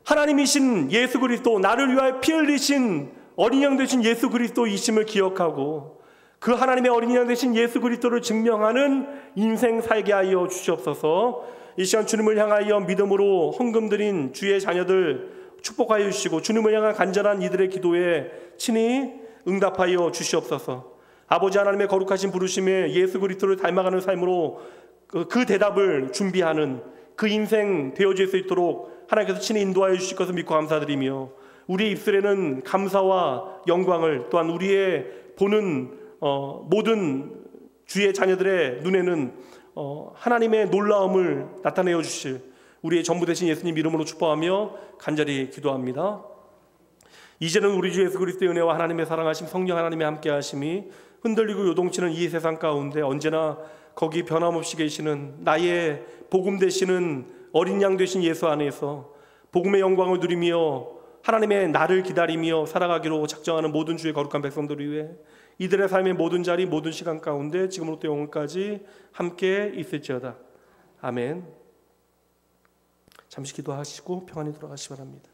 하나님이신 예수 그리스도, 나를 위하여 피 흘리신 어린 양 되신 예수 그리스도이심을 기억하고 그 하나님의 어린 양 되신 예수 그리스도를 증명하는 인생 살게 하여 주시옵소서. 이 시간 주님을 향하여 믿음으로 헌금 드린 주의 자녀들 축복하여 주시고 주님을 향한 간절한 이들의 기도에 친히 응답하여 주시옵소서. 아버지 하나님의 거룩하신 부르심에 예수 그리스도를 닮아가는 삶으로 그 대답을 준비하는 그 인생 되어질 수 있도록 하나님께서 친히 인도하여 주실 것을 믿고 감사드리며 우리의 입술에는 감사와 영광을, 또한 우리의 보는 모든 주의 자녀들의 눈에는 하나님의 놀라움을 나타내어 주실 우리의 전부 되신 예수님 이름으로 축복하며 간절히 기도합니다. 이제는 우리 주 예수 그리스도의 은혜와 하나님의 사랑하심, 성령 하나님의 함께하심이 흔들리고 요동치는 이 세상 가운데 언제나 거기 변함없이 계시는 나의 복음 되시는 어린 양 되신 예수 안에서 복음의 영광을 누리며 하나님의 나를 기다리며 살아가기로 작정하는 모든 주의 거룩한 백성들을 위해 이들의 삶의 모든 자리, 모든 시간 가운데 지금부터 영원까지 함께 있을지어다. 아멘. 잠시 기도하시고 평안히 돌아가시기 바랍니다.